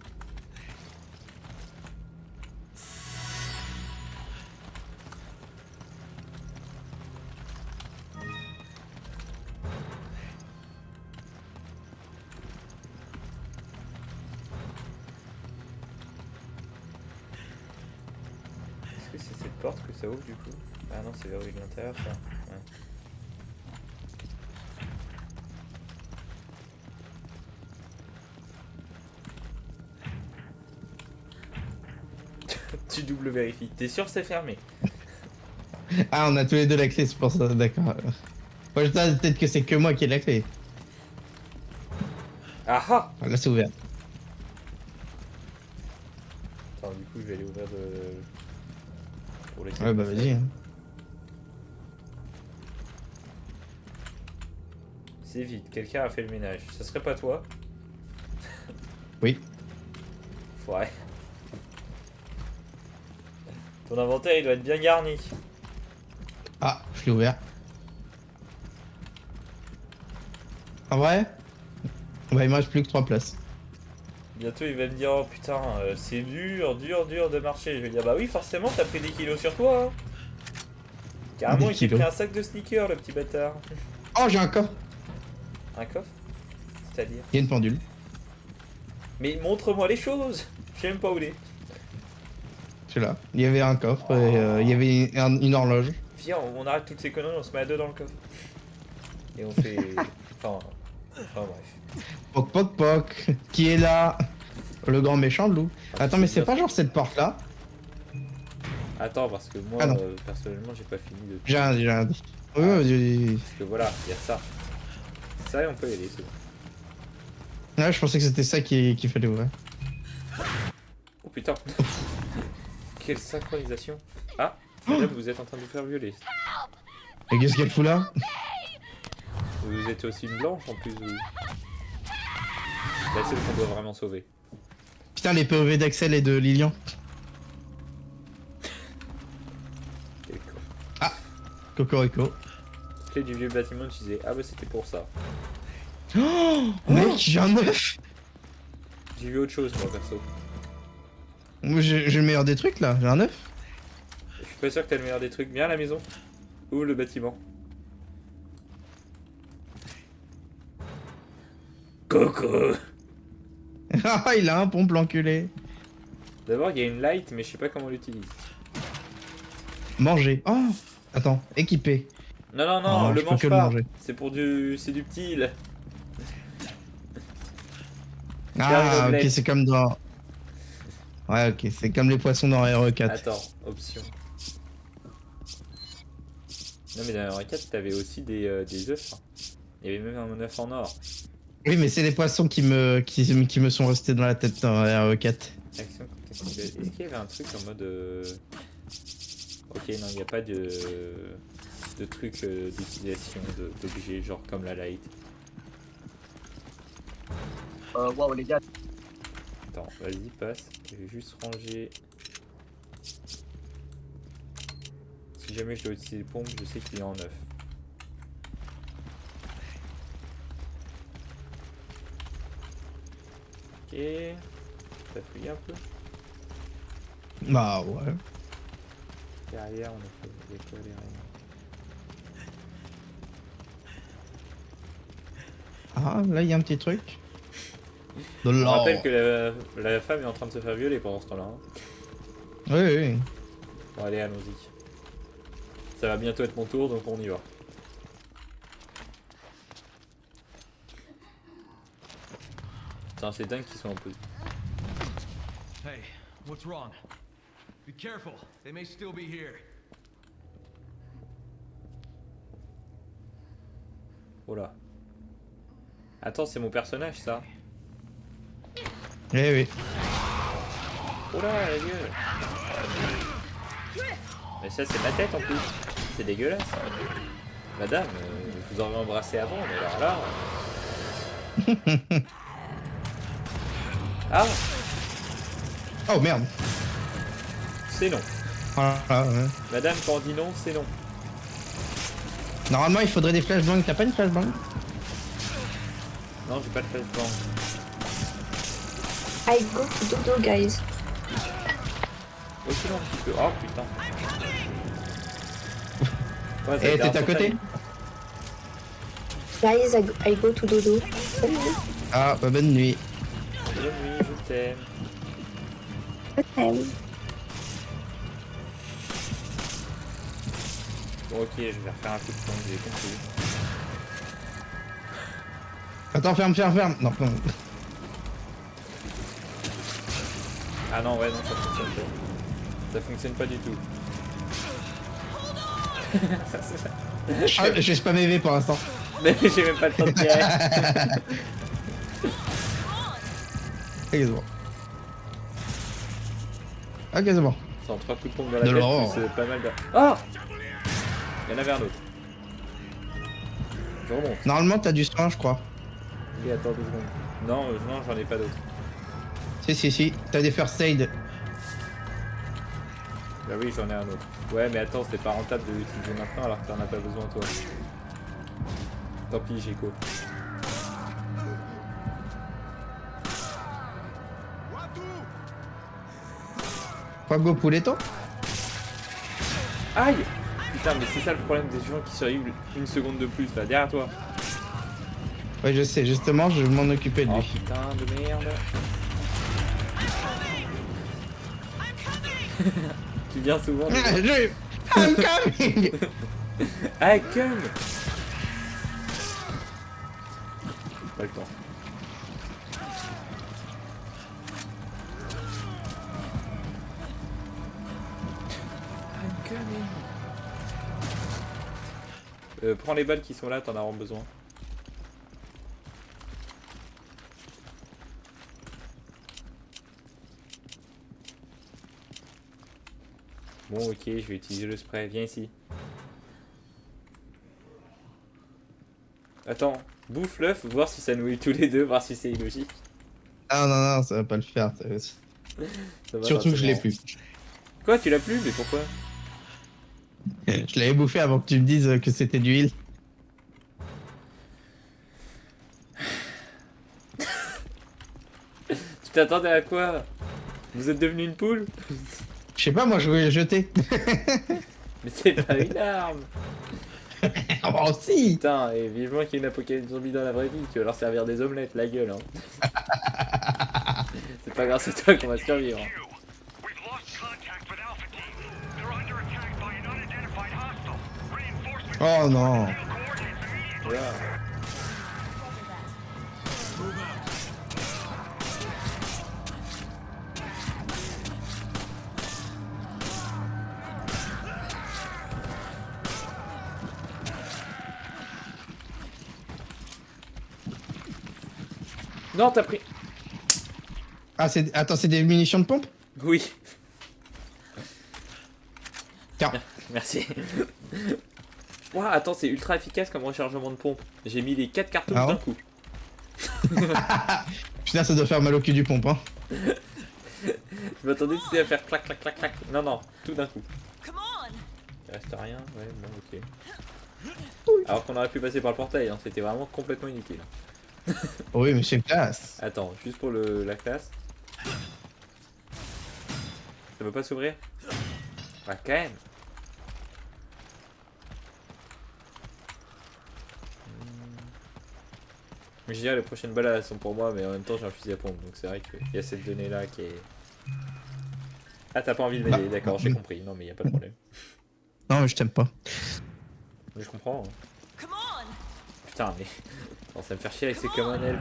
Est-ce que c'est cette porte que ça ouvre du coup? Ah non, c'est verrouillé de l'intérieur ça. Ouais. Tu double vérifies. T'es sûr que c'est fermé? Ah, on a tous les deux la clé, c'est pour ça, d'accord. Moi, peut-être que c'est que moi qui ai la clé. Ah ah. Là, c'est ouvert. Attends, du coup, je vais aller ouvrir de... pour les Ouais, bah vas-y. Hein. C'est vite, quelqu'un a fait le ménage. Ça serait pas toi? Oui. Ouais. Ton inventaire, il doit être bien garni. Ah, je l'ai ouvert. En vrai? Bah, il me reste plus que 3 places. Bientôt, il va me dire, oh putain, c'est dur de marcher. Je vais dire, bah oui, forcément, t'as pris des kilos sur toi. Hein. Carrément, Des il s'est kilos. pris un sac de sneakers, le petit bâtard. Oh, j'ai un coffre. Un coffre? C'est-à-dire? Il y a une pendule. Mais montre-moi les choses. Je sais même pas où il est. C'est là. Il y avait un coffre et il y avait une horloge. Viens, on arrête toutes ces conneries, on se met à deux dans le coffre. Et on fait... enfin bref. Poc poc poc. Qui est là? Le grand méchant loup. Attends, mais c'est pas genre cette porte là? Attends, parce que moi, Ah non. personnellement, j'ai pas fini de... J'ai un. Oui, oui, Parce que voilà, il y a ça. Ça, et on peut y aller, c'est bon. ouais, je pensais que c'était ça qu'il fallait ouvrir. Oh putain. Quelle synchronisation. Ah, madame, vous êtes en train de vous faire violer. Et qu'est-ce qu'elle fout là? Vous êtes aussi une blanche en plus, vous. La seule qu'on doit vraiment sauver. Putain, les POV d'Axel et de Lilian. Quel con. Ah, Cocorico. Clé du vieux bâtiment utilisé. Ah bah c'était pour ça. Oh, mec, j'ai un œuf. J'ai vu autre chose, moi, perso. Moi, j'ai le meilleur des trucs là, j'ai un œuf. Je suis pas sûr que t'as le meilleur des trucs. Viens à la maison. Ouvre le bâtiment. Coco. Ah, il a un pompe l'enculé. D'abord, il y a une light, mais je sais pas comment on l'utilise. Manger. Oh, attends, équipé. Non, non, non, Oh, le je peux mange que le pas. manger. C'est pour du... c'est du petit. Là. Ah, ok, c'est comme dans... Ouais, ok, c'est comme les poissons dans RE4. Attends, option. Non mais dans RE4, t'avais aussi des œufs. Hein. Il y avait même un œuf en or. Oui, mais c'est les poissons qui me sont restés dans la tête dans RE4. Action contextuelle. Est-ce qu'il y avait un truc en mode... Ok, non, il n'y a pas de truc d'utilisation d'objets, genre comme la light. Waouh, les gars. Attends, vas-y, passe. Je vais juste ranger... Si jamais je dois utiliser les pompes, je sais qu'il est en neuf. Ok. T'as fouillé un peu? Bah ouais. Derrière, on a fait des quoi derrière? Ah, là, il y a un petit truc. De Je l'or. rappelle que la femme est en train de se faire violer pendant ce temps-là. Hein. Oui, oui. Bon, allez, allons-y. Ça va bientôt être mon tour, donc on y va. Putain, c'est dingue qu'ils soient en pause. Hey, what's wrong? Be careful. They may still be here. Oh là. Attends, c'est mon personnage, ça. Eh oui. Oh là, la gueule. Mais ça, c'est ma tête en plus. C'est dégueulasse. Madame, je vous aurais embrassé avant, mais alors là... Ah, Oh merde. c'est non. Voilà, ouais. Madame, quand on dit non, c'est non. Normalement, il faudrait des flashbangs. T'as pas une flashbang? Non, j'ai pas de flashbang. I go to dodo, guys. Oh, c'est non, un petit peu. Oh putain. Ouais, ça a Eh, été t'es un à son côté? Guys, I go to dodo. Salut. Ah, bah, bonne nuit. Bonne nuit, je t'aime. Bon, ok, je vais refaire un coup de pompe, j'ai compris. Attends, ferme. Non, non. Ah non, ouais, non, ça fonctionne pas. Ça fonctionne pas du tout. J'ai spammé V pour l'instant. Mais j'ai même pas le temps de tirer. Ok, c'est bon. Ok, c'est bon. Sans 3 coups de pompe dans la De tête, l'horreur. plus pas mal de... Oh, il y en avait un autre. Je remonte. Normalement, t'as du soin, je crois. Et attends 2 secondes. Non, non, j'en ai pas d'autres. Si. T'as des first aid. Bah oui, j'en ai un autre. Ouais, mais attends, c'est pas rentable de l'utiliser maintenant alors que t'en as pas besoin toi. Tant pis, Géco. Quoi, go pouletto? Aïe! Putain, mais c'est ça le problème des gens qui survivent 1 seconde de plus là, derrière toi. Ouais, je sais, justement, je vais m'en occuper de Oh lui. putain de merde. Tu viens souvent. I'm coming. I come. Pas le temps. I'm coming. Prends les balles qui sont là, t'en auras besoin. Bon, ok, je vais utiliser le spray. Viens ici. Attends, bouffe l'œuf, voir si ça nourrit tous les deux, voir si c'est illogique. Ah non, ça va pas le faire. Ça va, Surtout que je l'ai plus. Quoi, tu l'as plus? Mais pourquoi? Je l'avais bouffé avant que tu me dises que c'était du heal. Tu t'attendais à quoi? Vous êtes devenu une poule? Je sais pas, moi je voulais le jeter. Mais c'est pas une arme. Oh si. Putain, et vivement qu'il y ait une apocalypse zombie dans la vraie vie, tu vas leur servir des omelettes, la gueule hein. C'est pas grâce à toi qu'on va survivre. Oh non. Voilà. Non, t'as pris... Ah, attends, c'est des munitions de pompe? Oui. Tiens. Merci. Ouah, attends, c'est ultra efficace comme rechargement de pompe. J'ai mis les 4 cartouches Ah ouais d'un coup. Putain, ça doit faire mal au cul du pompe, hein. Je m'attendais à faire clac clac clac clac. Non, non, tout d'un coup. Il reste rien, ouais, bon, ok. Alors qu'on aurait pu passer par le portail, hein. C'était vraiment complètement inutile. Oui, mais c'est classe. Attends, juste pour la classe. Ça veut pas s'ouvrir? Ah, quand même. Je dirais les prochaines balles elles sont pour moi, mais en même temps j'ai un fusil à pompe, donc c'est vrai qu'il y a cette donnée là qui est... Ah, t'as pas envie de m'aider, d'accord, j'ai compris. Non, mais y a pas de problème. Non, mais je t'aime pas. Mais je comprends. Hein. Putain, mais... Non, ça va me faire chier avec ces commandelles.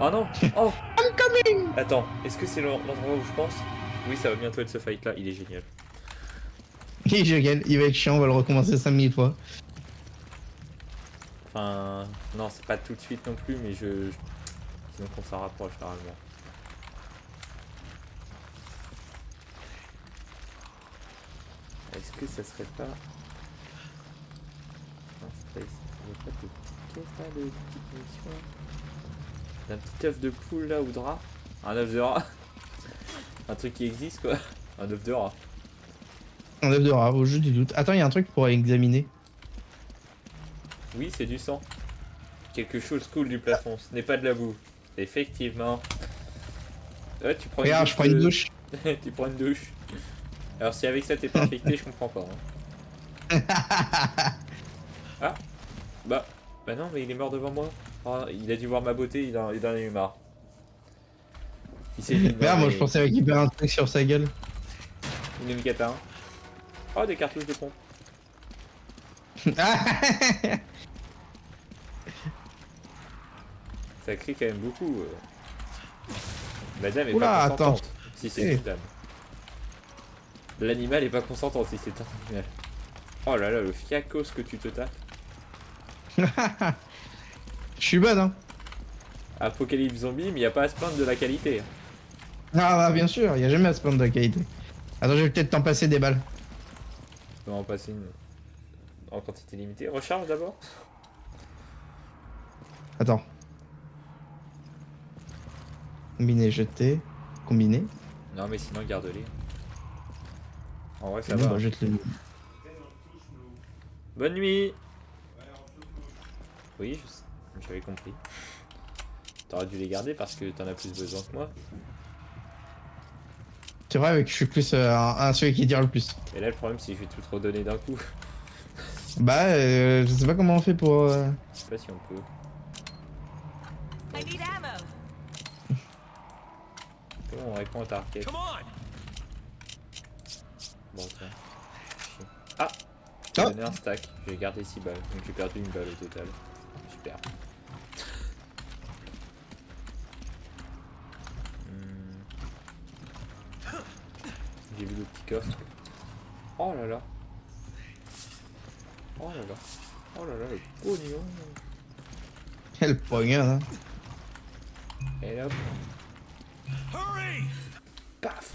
Oh non. Oh. I'm coming. Attends, est-ce que c'est l'endroit où je pense? Oui, ça va bientôt être ce fight là, il est génial. Il va être chiant, on va le recommencer 5000 fois. Enfin... Non, c'est pas tout de suite non plus, mais disons qu'on s'en rapproche généralement. Est-ce que ça serait pas... Non, c'est pas ici. Il n'y a pas de petites caisses là, de petites munitions. Un petit œuf de poule là ou de rat. Un œuf de rat. Un truc qui existe quoi. Un œuf de rat. Un œuf de rat, au jeu du doute. Attends, il y a un truc pour examiner. Oui, c'est du sang. Quelque chose coule du plafond. Ce n'est pas de la boue. Effectivement. Ouais, tu prends Regarde, je prends une douche. Tu prends une douche. Alors si avec ça t'es pas infecté, je comprends pas. Hein. Ah. Bah non, mais il est mort devant moi. Oh, il a dû voir ma beauté, il en a eu marre. Il s'est dit... Merde, moi je pensais récupérer un truc sur sa gueule. Une M4A1. Oh, des cartouches de pompe. Ça crie quand même beaucoup. Madame est Oula, pas consentante. attends. Si c'est une dame. L'animal est pas consentant si c'est un animal. Oh là là, le fiacos que tu te tapes. Je suis bonne, hein. Apocalypse zombie, mais y a pas à se plaindre de la qualité. Ah bah bien sûr, y a jamais à se plaindre de la qualité. Attends, je vais peut-être t'en passer des balles. Je vais en passer une en quantité limitée. Recharge d'abord. Attends. Combiner, jeter. Combiner. Non mais sinon garde-les. En vrai ça Bon, va. bah, jette le. Bonne nuit. Oui, j'avais compris. T'aurais dû les garder parce que t'en as plus besoin que moi. C'est vrai que je suis plus celui qui tire le plus. Et là le problème c'est que je vais tout te redonner d'un coup. Bah, je sais pas comment on fait pour. Je sais pas si on peut. Comment on répond à ta requête? Bon tiens. Ah, j'ai donné un stack, j'ai gardé 6 balles, donc j'ai perdu une balle au total. Super. J'ai vu le petit coffre. Oh là là. Oh là là. Oh là là, le pognon. Quel pognon, hein. Et hop. Paf.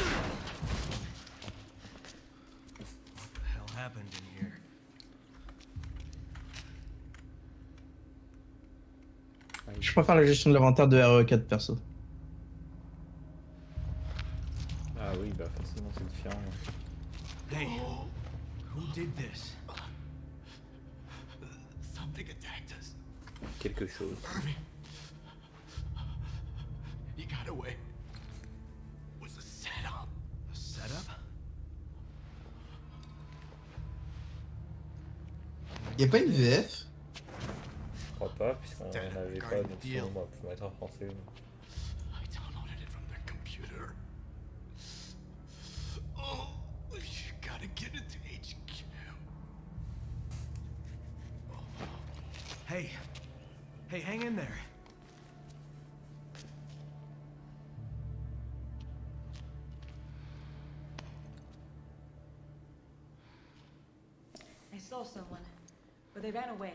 Je préfère la gestion de l'inventaire de RE4 perso. Ah oui, bah forcément c'est différent. Hey, who did this? Something attacked us. Quelque chose. You got away. It was a setup. A setup? Y'a pas une VF? Je crois pas, puisqu'on n'avait pas notre son, moi, pour mettre en français. I downloaded it from their computer. Oh, you gotta get it to HQ. Hey. Hey, hang in there. I saw someone, but they ran away.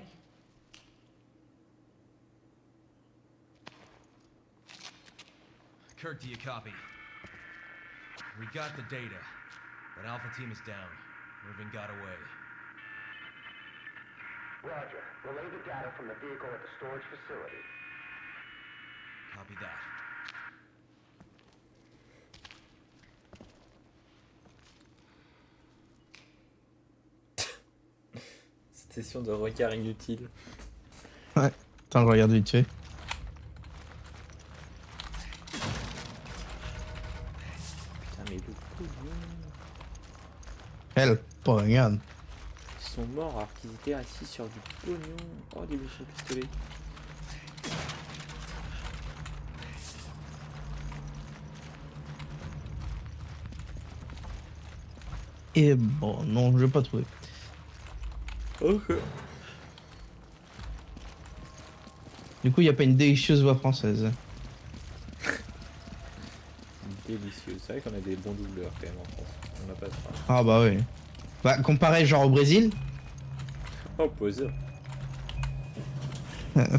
Kirk, do you copy? We got the data, but Alpha Team is down. Irving got away. Roger. Relay the data from the vehicle at the storage facility. Copy that. Cette session de regard inutile. Ouais. Attends, je regarde vite fait. Putain, mais le pognon. Quel pognon. Ils sont morts alors qu'ils étaient assis sur du pognon. Oh, des munitions pistolet. Et bon, non, je vais pas trouver. Ok. Du coup, y a pas une délicieuse voix française. Délicieux. C'est vrai qu'on a des bons doubleurs quand même en France. On n'a pas de frein. Ah bah oui. Bah, comparé genre au Brésil. Oh, poseur.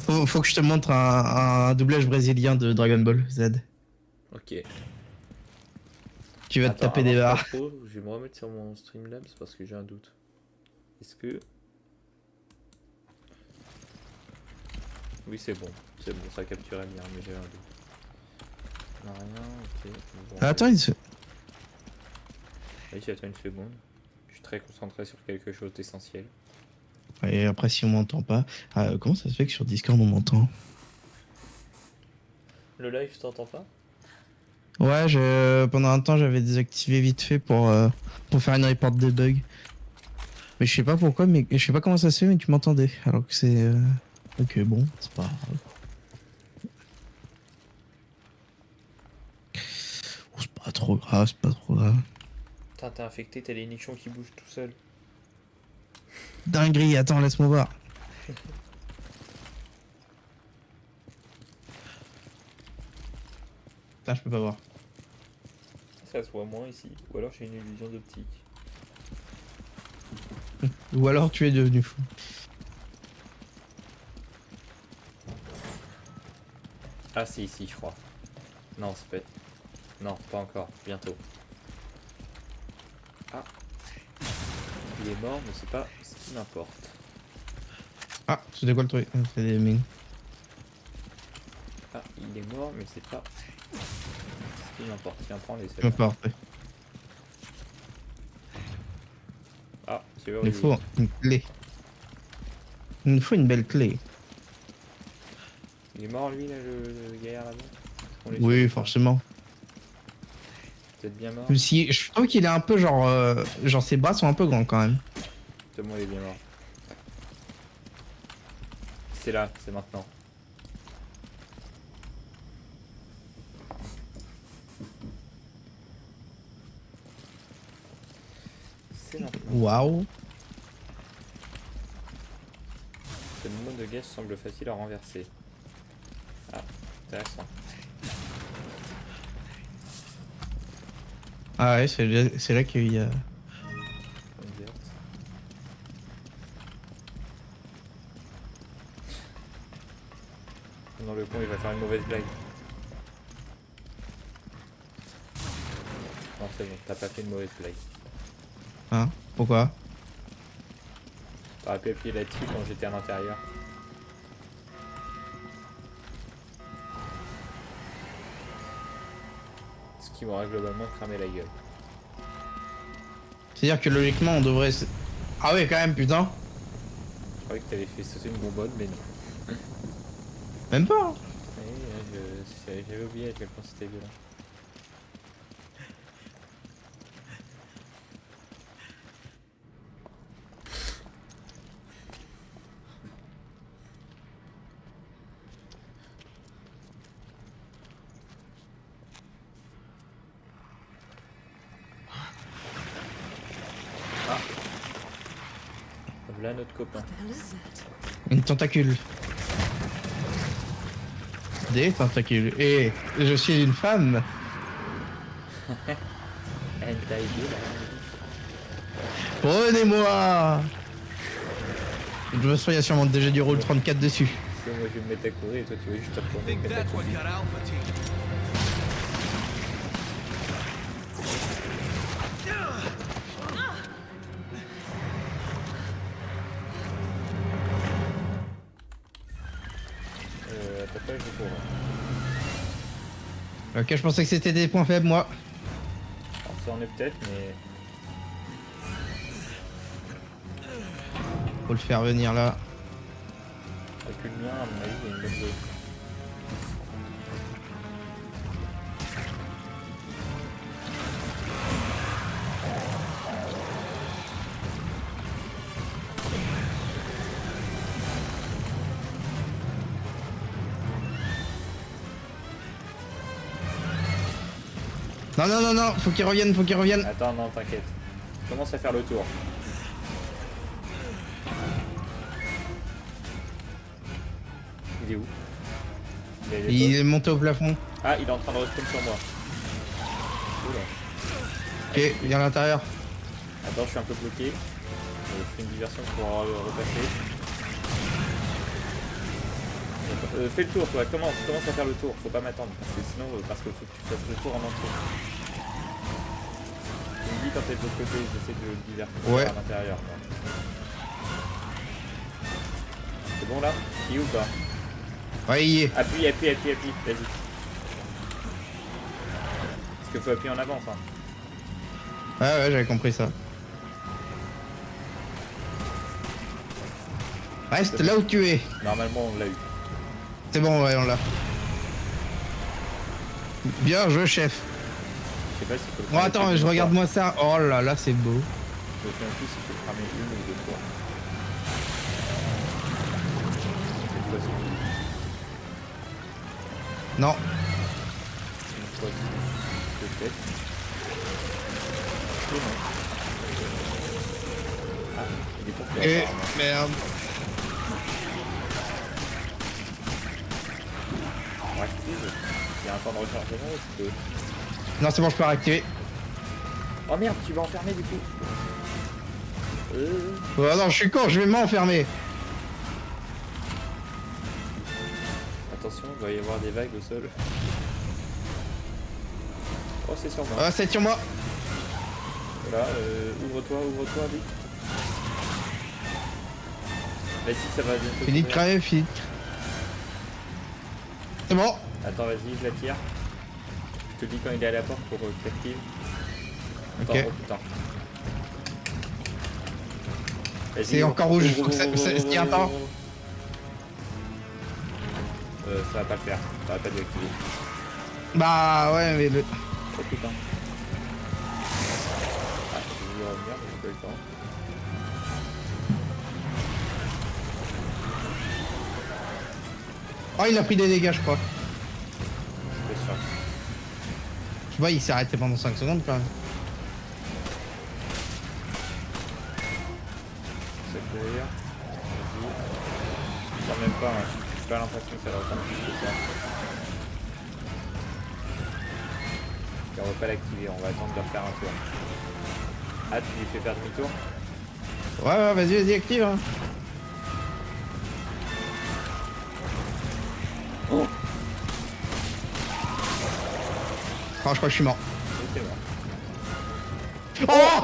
Faut que je te montre un doublage brésilien de Dragon Ball Z. Ok. Tu vas te taper des avance barres. pas trop, je vais me remettre sur mon Streamlabs parce que j'ai un doute. Est-ce que... Oui, c'est bon, ça capturait bien, mais j'ai un doute. On a rien, ok. Bon, Attends une seconde. oui, j'attends une seconde. Je suis très concentré sur quelque chose d'essentiel. Et après, si on m'entend pas. Comment ça se fait que sur Discord on m'entend? Le live, je t'entends pas? Ouais, pendant un temps j'avais désactivé vite fait pour faire une report de bug. Mais je sais pas pourquoi, mais je sais pas comment ça se fait, mais tu m'entendais. Alors que c'est. Ok, bon, c'est pas grave. Oh, c'est pas trop grave, c'est pas trop grave. Putain, t'es infecté, t'as les nichons qui bougent tout seul. Dinguerie, attends, laisse-moi voir. Putain, je peux pas voir. Ça se voit moins ici, ou alors j'ai une illusion d'optique. Ou alors tu es devenu fou. Ah si, si, je crois. Non, c'est pas... Non, pas encore. Bientôt. Ah. Il est mort, mais c'est pas ce qui m'importe. Ah, c'était quoi le truc? C'est des mines. Ah, il est mort, mais c'est pas ce qui m'importe. Tiens, prends les Peu importe. Ah, c'est vrai. Il faut une clé. Il nous faut une belle clé. Il est mort lui, là, le gaillard là-bas? Oui, forcément. Peut-être bien mort. Si, je trouve qu'il est un peu genre... genre ses bras sont un peu grands quand même. Tout le monde est bien mort. C'est là, c'est maintenant. C'est maintenant. Waouh. Ce monde de gaz semble facile à renverser. Ah, intéressant. Ah ouais, c'est là qu'il y a... Non, le con il va faire une mauvaise blague. Non, c'est bon, t'as pas fait une mauvaise blague. Hein? Pourquoi? T'aurais pu appuyer là-dessus quand j'étais à l'intérieur. Ce qui m'aurait globalement cramé la gueule. C'est-à-dire que logiquement on devrait... Ah ouais quand même putain. Je croyais que t'avais fait sauter une bonbonne, mais non. Même pas hein. Oui, j'avais oublié à quel point c'était violent. Ah. Voilà notre copain. Une tentacule. Des tentacules. Et je suis une femme. Prenez-moi. De toute façon, il y a sûrement déjà du rôle 34 dessus. Parce que moi je vais me mettre à courir et toi tu vas juste te retourner. T'as pas je cours. Ok, je pensais que c'était des points faibles, moi. Alors ça en est peut-être, mais... Faut le faire venir là. Avec le mien, à mon avis, il y a une bonne zone. Non, non, non, non, faut qu'il revienne, faut qu'il revienne. Attends, non, t'inquiète. Je commence à faire le tour. Il est où? Il est monté au plafond. Ah, il est en train de respawn sur moi. Oula. Ok, viens à l'intérieur. Attends, je suis un peu bloqué. Je fais une diversion pour repasser. Fais le tour, toi. Commence à faire le tour. Faut pas m'attendre. Parce que sinon, parce qu'il faut que tu fasses le tour en entier. Tu me dis quand t'es de l'autre côté, j'essaie de le divertir à l'intérieur. C'est bon là? Il est ou pas? Ouais, il y est. Appuie, vas-y. Parce qu'il faut appuyer en avance. Hein. Ouais, j'avais compris ça. Reste là où tu es. Normalement, on l'a eu. C'est bon, ouais, on l'a. Bien joué, chef. Je sais pas s'il faut le Bon, attends, je regarde moi ça. Oh là là, c'est beau. Je me souviens plus si je peux cramer une ou deux fois. Une fois suffit. Non. Une fois suffit. Peut-être. Et non. Ah, il est pour faire. Et merde. Active. Il y a un temps de rechargement ou tu peux... Non, c'est bon, je peux réactiver. Oh merde, tu vas enfermer du coup. Oh non, je suis con, je vais m'enfermer. Attention, il va y avoir des vagues au sol. Oh, c'est sur moi. Ah, c'est sur moi. Voilà, ouvre-toi, vite. Vas-y, ça va bientôt. Fini de cramer, fini. C'est bon. Attends, vas-y, je la tire. Je te dis quand il est à la porte pour que t'actives. Attends, Ok. oh putain. Vas-y, C'est encore rouge, c'est un temps. Ça va pas le faire, ça va pas l'activer. Bah ouais, mais le... Oh putain. Ah, j'ai voulu revenir, mais j'ai pas eu le temps. Oh, il a pris des dégâts, je crois. C'est sûr. Tu vois, il s'est arrêté pendant 5 secondes quand même. C'est courir. Vas-y. Je sens même pas, hein. J'ai pas l'impression que ça va prendre plus que ça. Et on va pas l'activer, on va attendre de refaire un tour. Ah, tu lui fais faire demi-tour? Ouais, vas-y, active. Hein. Oh, je crois que je suis mort. c'est mort. Oh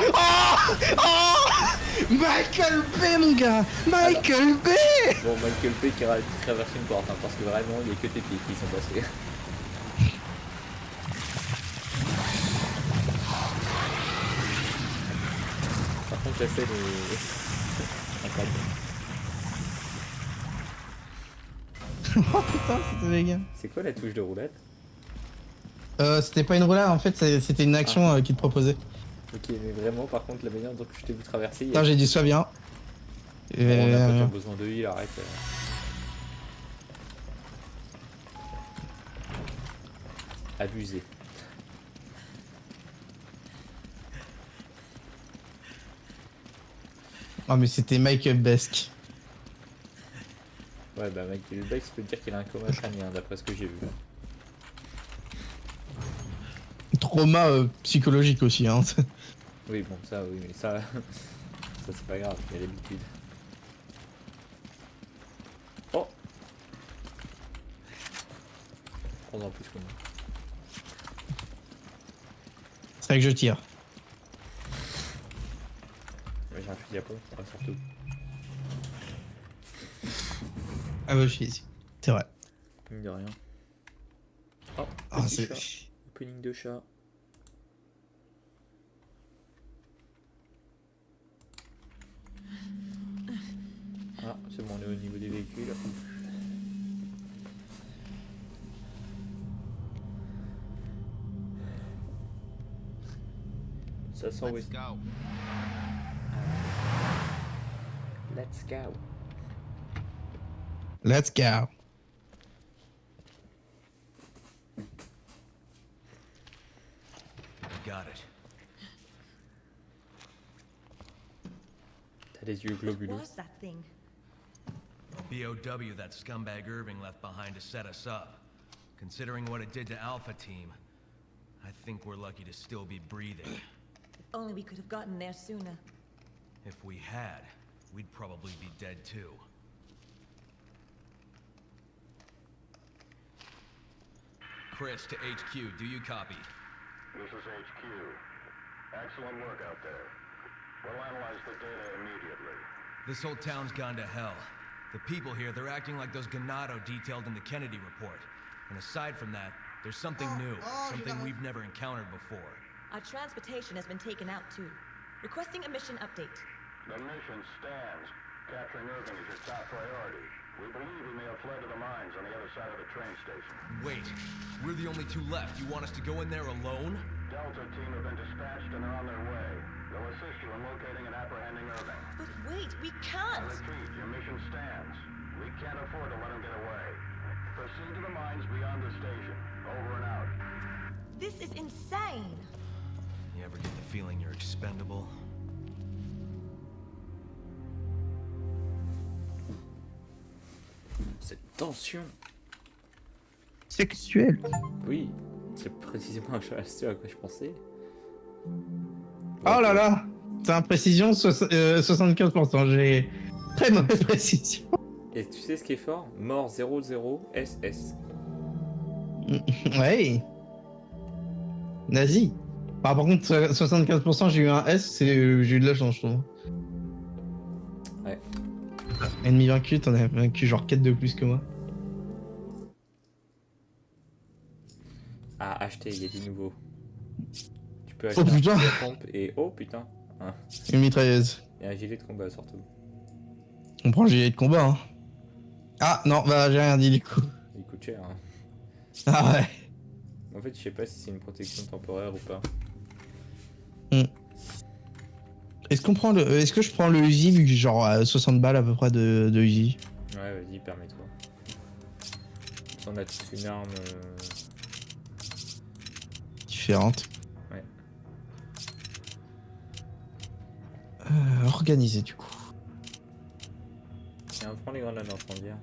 Michael Bay, mon gars. Michael Bay. Bon, Michael Bay qui traverse une porte, hein, parce que vraiment, il n'y a que tes pieds qui sont passés. Par contre, la scène est incroyable. Oh putain, c'était dégueu. C'est quoi la touche de roulette? C'était pas une roulade, en fait, c'était une action qu'il te proposait. Ok, mais vraiment, par contre, la manière dont je t'ai vu traverser... Putain, j'ai dit sois bien. On a pas tant besoin de heal, arrête. Abusé. Oh, mais c'était Michael Besk. Ouais, bah Michael Bay, je peux te dire qu'il a un coma crânien, d'après ce que j'ai vu. Trauma psychologique aussi, hein. Oui, bon, ça, oui, mais ça... ça, c'est pas grave, il y a l'habitude. Oh! Prendre en plus que moi. C'est vrai que je tire. Ouais, j'ai un fusil à pompe, surtout. Ah bah je suis ici. C'est vrai. Mine de rien. Oh, Ah, petit c'est... chat. Opening de chat. Ah, c'est bon, on est au niveau des véhicules. Ça sent oui. Let's go. Let's go. Got it. T'as les yeux globuleux. What was that thing? A BOW that scumbag Irving left behind to set us up. Considering what it did to Alpha Team, I think we're lucky to still be breathing. If only we could have gotten there sooner. If we had, we'd probably be dead too. Chris to HQ, do you copy? This is HQ. Excellent work out there. We'll analyze the data immediately. This whole town's gone to hell. The people here, they're acting like those Ganado detailed in the Kennedy report. And aside from that, there's something new, something we've never encountered before. Our transportation has been taken out too. Requesting a mission update. The mission stands. Capturing Irving is your top priority. We believe he may have fled to the mines on the other side of the train station. Wait, we're the only two left. You want us to go in there alone? Delta team have been dispatched and are on their way. They'll assist you in locating and apprehending Irving. But wait, we I can't! repeat, your mission stands. We can't afford to let him get away. Proceed to the mines beyond the station. Over and out. This is insane! You ever get the feeling you're expendable? Cette tension. Sexuel. Oui, c'est précisément ce à quoi je pensais. Oh là là. C'est imprécision 75%. J'ai très mauvaise précision. Et tu sais ce qui est fort? Mort 00 SS. Ouais. Nazi. Par contre, 75% j'ai eu un S, j'ai eu de la chance, je trouve. Ouais. Ennemi vaincu, t'en as vaincu genre 4 de plus que moi. Ah, acheter, il y a du nouveau. Tu peux Oh, acheter putain. un fusil à pompe et... Oh putain. Hein. Une mitrailleuse. Et un gilet de combat surtout. On prend le gilet de combat, hein. Ah non, bah j'ai rien dit du coup. Il coûte cher. Hein. Ah ouais. En fait, je sais pas si c'est une protection temporaire ou pas. Est-ce qu'on prend le... Est-ce que je prends le Uzi vu que j'ai genre 60 balles à peu près de Uzi? Ouais, vas-y, permets-toi. On a tous une arme... Différente. Ouais. Organisé du coup. Tiens, prends les grenades incendiaires.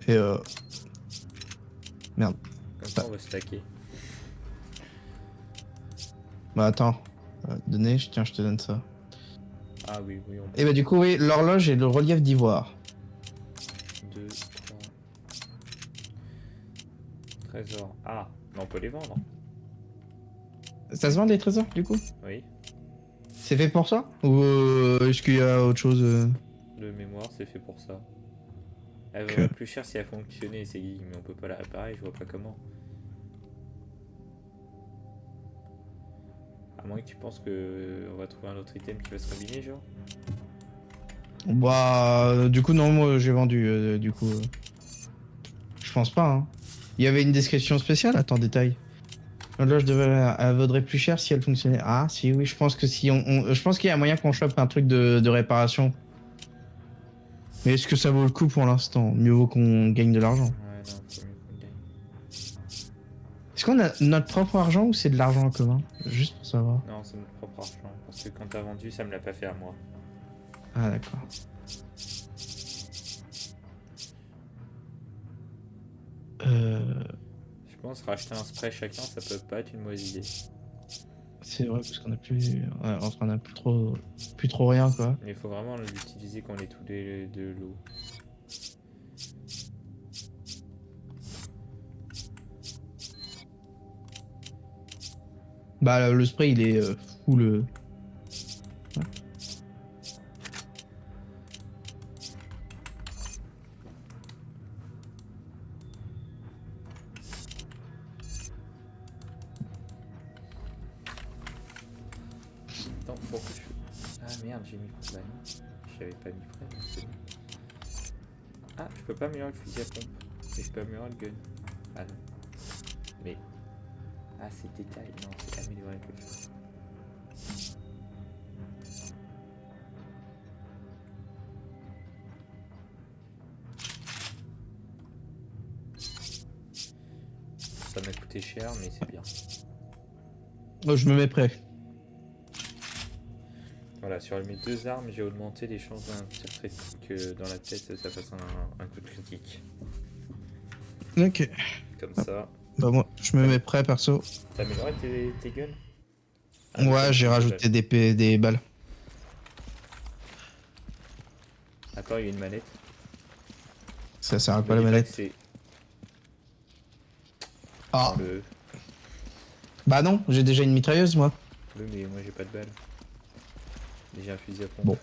Et Merde. Comme ça, on va stacker. Bah attends. Donnez, tiens, je te donne ça. Ah oui, oui, on peut. Et bah du coup, oui, l'horloge et le relief d'ivoire. 2, 3... Trésor. Ah, mais on peut les vendre. Ça se vend des trésors du coup? Oui. C'est fait pour ça? Ou est-ce qu'il y a autre chose De mémoire, c'est fait pour ça. Elle vaudrait plus cher si elle fonctionnait, c'est geek, mais on peut pas la réparer, je vois pas comment. À moins que tu penses que on va trouver un autre item qui va se combiner, genre. Bah du coup non, moi j'ai vendu du coup. Je pense pas hein. Il y avait une description spéciale, attends détail. L'horloge elle vaudrait plus cher si elle fonctionnait. Ah si oui, je pense que si je pense qu'il y a moyen qu'on chope un truc de réparation. Mais est-ce que ça vaut le coup pour l'instant? Mieux vaut qu'on gagne de l'argent. Ouais, non, faut mieux qu'on gagne. Est-ce qu'on a notre propre argent ou c'est de l'argent en commun? Juste pour savoir. Non, c'est notre propre argent, parce que quand t'as vendu, ça me l'a pas fait à moi. Ah d'accord. Je pense racheter un spray chacun, ça peut pas être une mauvaise idée. C'est vrai parce qu'on a plus, ouais, on a plus trop rien quoi. Mais il faut vraiment l'utiliser quand on est tous les de l'eau. Bah le spray il est full. Ouais. Attends, pourquoi je... Ah merde, j'ai mis... Bah non, j'avais pas mis prêt, donc c'est bon. Ah, je peux pas améliorer le fusil à pompe. Mais je peux améliorer le gun. Ah non. Mais... Ah, c'est détail, non, c'est améliorer quelque chose. Ça m'a coûté cher, mais c'est bien. Oh, je me mets prêt. Voilà, sur mes deux armes, j'ai augmenté les chances d'un tir critique que dans la tête ça fasse un coup de critique. Ok. Comme ça. Bah moi, je me mets prêt perso. T'as amélioré tes guns? Ouais, j'ai rajouté des balles. Attends, il y a une manette. Ça sert à quoi la manette? Ah. Bah non, j'ai déjà une mitrailleuse moi. Oui, mais moi j'ai pas de balles. Mais j'ai un fusil à pompe. Bon.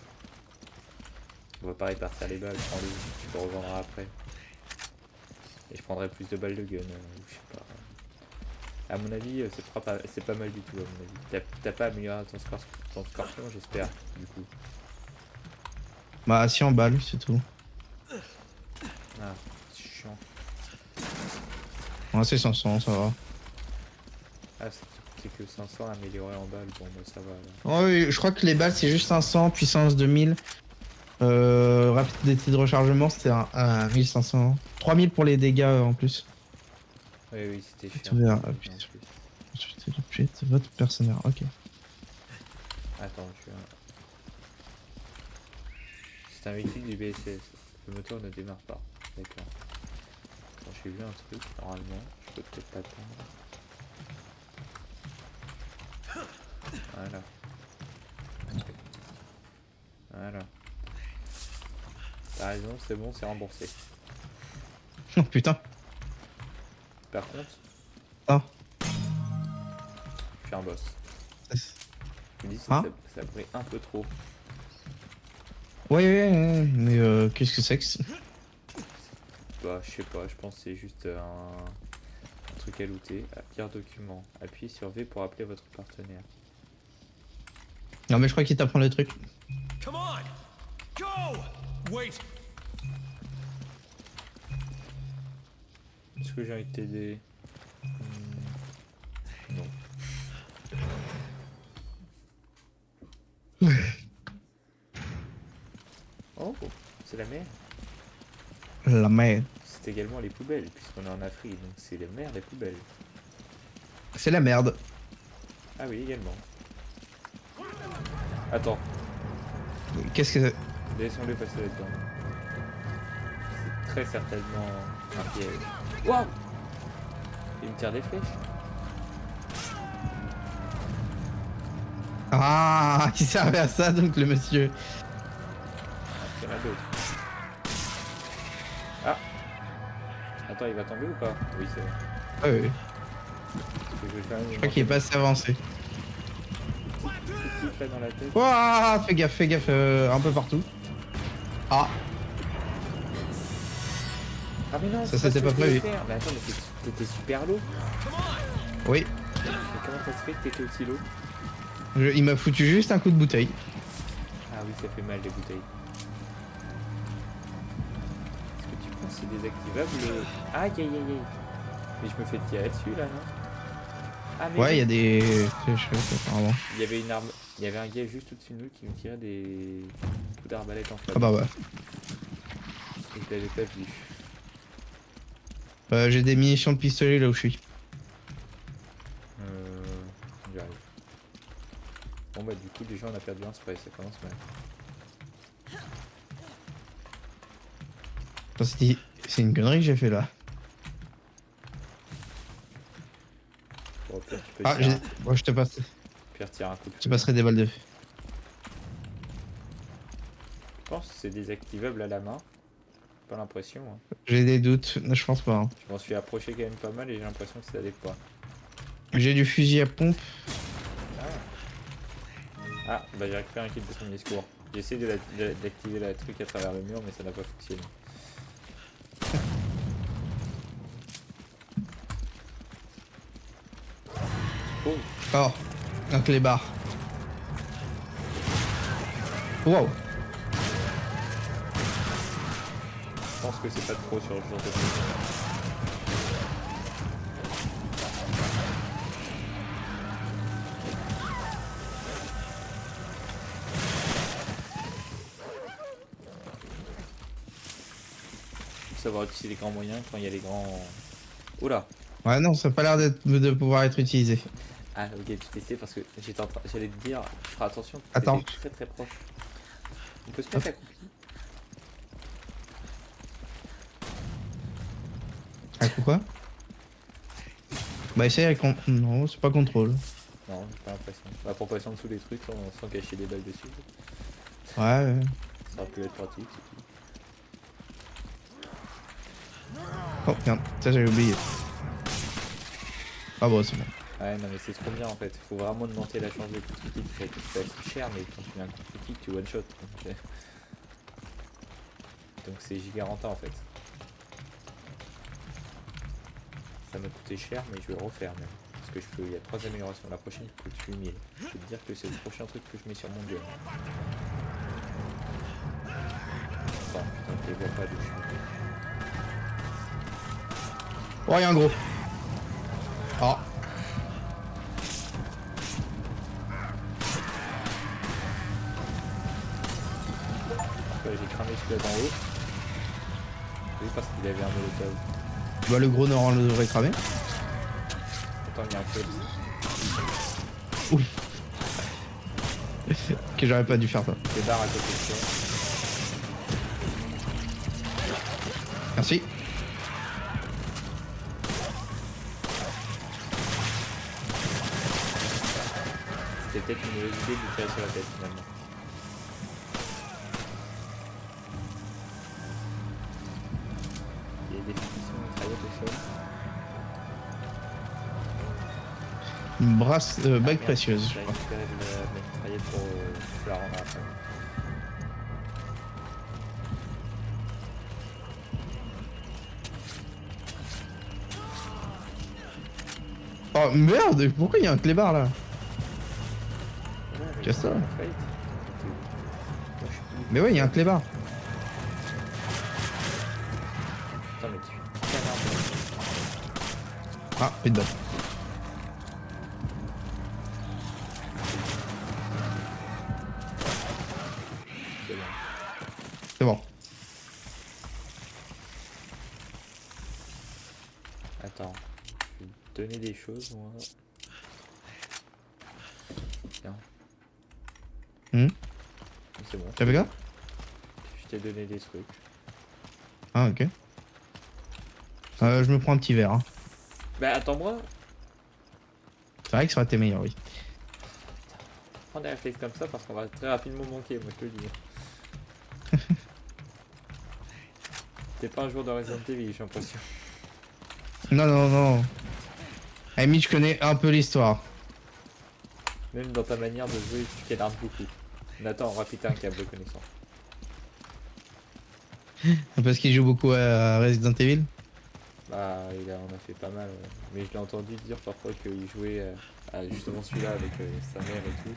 On va pas répartir les balles, prends-les, tu peux revendras après. Et je prendrai plus de balles de gun, je sais pas. À mon avis, c'est pas mal du tout à mon avis. T'as pas amélioré ton scorpion, j'espère, du coup. Bah si en balles, c'est tout. Ah, c'est chiant. Ouais, c'est 500, ça va. Ah, c'est que 500 amélioré en balles, bon bah ça va. Oh, oui, je crois que les balles c'est juste 500, puissance 2000. Rapidité de rechargement c'était un 1500. 3000 pour les dégâts en plus. Oui, oui, c'était cher. Tout vert, votre personnage, ok. Attends, c'est un véhicule du BSS. Le moteur ne démarre pas. D'accord. J'ai vu un truc, normalement, je peux peut-être t'attendre. Voilà. Voilà. T'as raison, c'est bon, c'est remboursé. Oh putain. Par contre, Ah. je suis un boss. Je me dis que Ah. ça brille un peu trop. Ouais, mais qu'est-ce que c'est que Bah, je sais pas, je pense que c'est juste un truc à looter. Lire document. Appuyez sur V pour appeler votre partenaire. Non mais je crois qu'il t'apprend le truc. Come on! Go! Wait! Est-ce que j'ai envie de t'aider? Non. Oh, c'est la mer. La mer. C'est également les poubelles, puisqu'on est en Afrique, donc c'est les mers des poubelles. C'est la merde. Ah oui, également. Attends, Qu'est-ce que c'est? laissons-le passer là-dedans. C'est très certainement un piège. Waouh! Il me tire des flèches. Ah, il servait à ça donc le monsieur. Il y en a d'autres. Ah! Attends, il va tomber ou pas? Oui, c'est vrai. Ah oui. Je crois qu'il est pas assez avancé. Là dans la tête. Ouah, fais gaffe, un peu partout. Ah, Ah mais non, ça c'est c'était ce pas que je voulais prévu. faire. Mais attends, mais t'étais super low. Oui. Mais comment ça se fait que t'étais aussi low? Il m'a foutu juste un coup de bouteille. Ah oui, ça fait mal les bouteilles. Est-ce que tu penses que c'est désactivable le... Aïe aïe aïe aïe. Mais je me fais tirer dessus là, non? Ah mais Ouais, il y oui. a des... apparemment. Il y avait une arme... Il y avait un gars juste au-dessus de nous qui nous tirait des coups d'arbalète en flamme. Ah bah ouais. Et je l'avais pas vu. J'ai des munitions de pistolet là où je suis. J'y arrive. Bon bah du coup déjà on a perdu un spray, ça commence mal. C'est une connerie que j'ai fait là. Bon, au pire, tu peux Ah, tirer moi je te passe. Pire tirer un coup de Je te passerai des balles de feu. Je pense que c'est désactivable à la main. Pas l'impression. Hein. J'ai des doutes, je pense pas. Hein. Je m'en suis approché quand même pas mal et j'ai l'impression que ça allait pas. J'ai du fusil à pompe. Ah, bah j'ai récupéré un kit de premier secours. J'ai essayé d'activer la truc à travers le mur mais ça n'a pas fonctionné. Oh. Oh, un clébard. Wow. Je pense que c'est pas trop sur le genre de truc. Savoir utiliser les grands moyens quand il y a les grands... Oula. Ouais non, ça a pas l'air de pouvoir être utilisé. Ah ok, tu testais parce que j'allais te dire, ferai attention, attends, t'étais très très proche. On peut se mettre accroupi. Un coup quoi? Bah essaye avec... Non, c'est pas contrôle. Non, j'ai pas l'impression. Bah pour passer en dessous des trucs sans cacher des balles dessus. Ouais. Ça aurait pu être pratique. Oh merde, ça j'avais oublié. Ah bon, c'est bon. Ouais, non mais c'est trop bien en fait. Faut vraiment augmenter la chance de coup de kick. Ça coûte cher, mais quand tu mets un coup de kick, tu one shot. Donc c'est giga rentable en fait. Ça m'a coûté cher, mais je vais le refaire même. Parce que il y a 3 améliorations. La prochaine coûte 8000. Je peux te dire que c'est le prochain truc que je mets sur mon gun. Attends, putain, je les vois pas dessus. Oh, y'a un gros. Oh. J'ai cramé celui-là d'en haut. Oui, parce qu'il avait un molotov. Bah le gros Noran le devrait cramer. Attends, il y a un kill. Ouf. Ok, j'aurais pas dû faire ça. Des barres à côté de toi. Merci. C'était peut-être une mauvaise idée de lui tirer sur la tête finalement. Il y a des munitions mitraillettes au sol. Une brasse bague Merde, précieuse, je j'ai crois. récupéré la mitraillette pour la rendre après. Oh merde, pourquoi il y a un clébard là? Ouais, Qu'est-ce que ça? Moi, je suis plus- Mais ouais, il y a un clébard. Putain, mais tu canard. Ah, pis dedans. C'est bon. C'est bon. Attends, je vais te donner des choses moi. Tiens. C'est bon. T'as fait quoi? Je t'ai donné des trucs. Ah, ok. Je me prends un petit verre. Hein. Bah attends-moi. C'est vrai que ça aurait été meilleur, oui. Prends des réflexes comme ça parce qu'on va très rapidement manquer, moi je te le dis. T'es pas un joueur de Resident Evil, j'ai l'impression. Non, non, non. Amy, je connais un peu l'histoire. Même dans ta manière de jouer, tu canardes beaucoup. Nathan aura pété un câble de connaissance. Parce qu'il joue beaucoup à Resident Evil. Bah, on a fait pas mal. Ouais. Mais je l'ai entendu dire parfois qu'il jouait à justement celui-là avec sa mère et tout.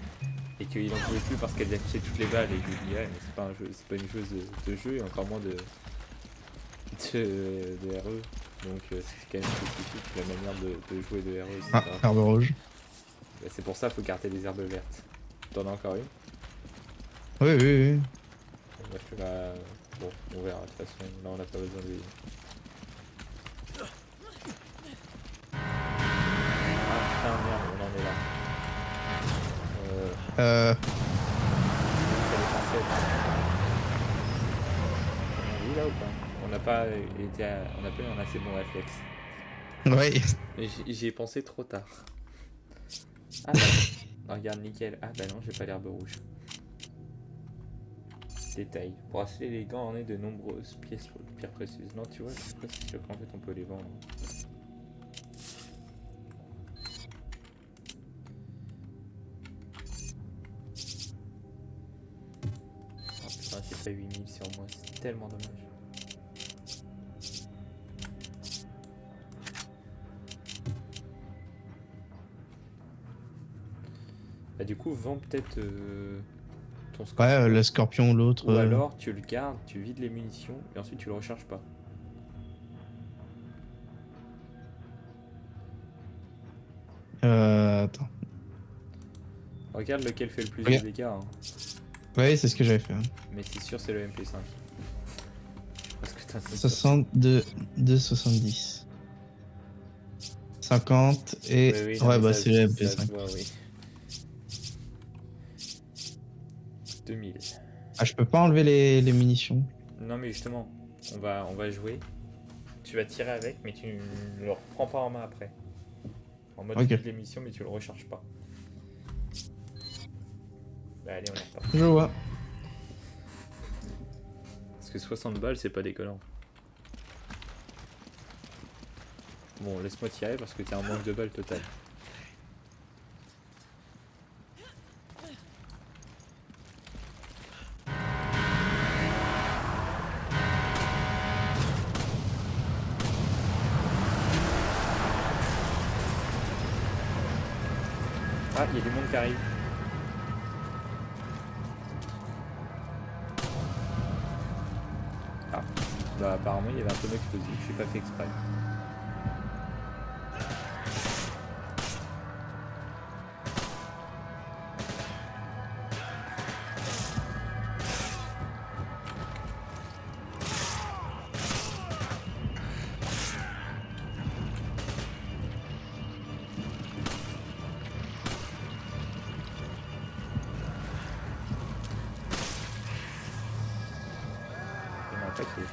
Et qu'il en pouvait plus parce qu'elle affichait toutes les balles. Et je lui dis, ouais, mais c'est pas un jeu, c'est pas une joueuse de jeu et encore moins de RE. Donc c'est quand même spécifique la manière de jouer de RE. Ah, herbe rouge. Bah, c'est pour ça qu'il faut garder les herbes vertes. T'en as encore une? Oui, oui, oui. Moi, je te la... Bon, on verra de toute façon. Là, on n'a pas besoin de lui. Ah putain, merde, on en est là. On est là ou pas? On n'a pas été on n'a pas eu un assez bon réflexe. Ouais. J'y ai pensé trop tard. Ah bah non, regarde nickel. Ah bah non, j'ai pas l'herbe rouge. Détail. Pour acheter les gants en est de nombreuses pièces pierres précieuses. Non, tu vois, je suis pas si sûr qu'en fait on peut les vendre. Oh putain, j'ai pas 8000 sur moi, c'est tellement dommage. Bah du coup, vends peut-être ton scorpion. Ouais, le scorpion, l'autre. Ou alors tu le gardes, tu vides les munitions et ensuite tu le recharges pas. Attends. Regarde lequel fait le plus Regarde. de dégâts. Hein. Ouais, c'est ce que j'avais fait. Hein. Mais c'est sûr, c'est le MP5. Parce que t'as 62, 2,70. 50 et... Oui, oui, non, ouais, mais bah ça- c'est le ça se MP5. voit, oui. 2000. Ah, je peux pas enlever les munitions. Non mais justement, on va jouer. Tu vas tirer avec, mais tu ne le reprends pas en main après. En mode Ok. vide l'émission, mais tu le recharges pas. Bah allez, on est reparti. Je vois. Parce que 60 balles, c'est pas déconnant. Bon, laisse-moi tirer parce que t'as un manque de balles total. Ah, il y a du monde qui arrive. Ah, bah apparemment il y avait un tonneau explosif, je n'ai pas fait exprès. Il y en a un paquet.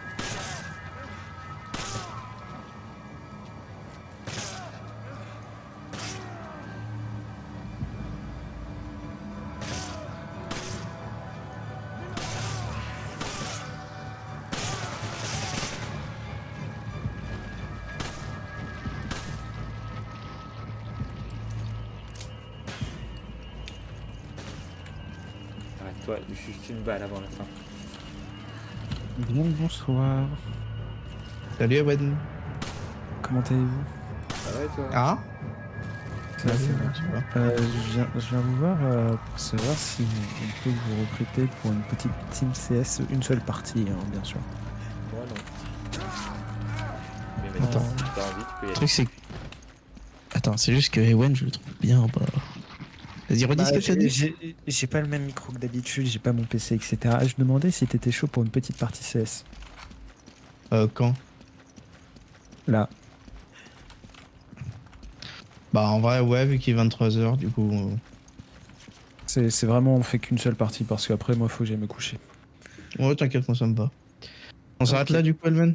toi, juste une balle avant la fin. Bien le bonsoir. Salut Ewen. Comment allez-vous? Ça va et toi? Ah Ça va, ça va. Je viens vous voir pour savoir si on peut vous recruter pour une petite team CS, une seule partie, hein, bien sûr. Moi non. Mais maintenant, Attends. si t'as envie, tu peux y Le aller. truc c'est... Attends, c'est juste que Ewen, je le trouve bien, bah... Vas-y, redis ce que tu as dit. J'ai pas le même micro que d'habitude, j'ai pas mon PC, etc. Je demandais si t'étais chaud pour une petite partie CS. Quand? Là. Bah en vrai, ouais, vu qu'il est 23h, du coup... C'est vraiment, on fait qu'une seule partie, parce qu'après, moi, faut que j'aille me coucher. Ouais, t'inquiète, moi ça me va. On s'arrête Ok. là, du coup, Elmen?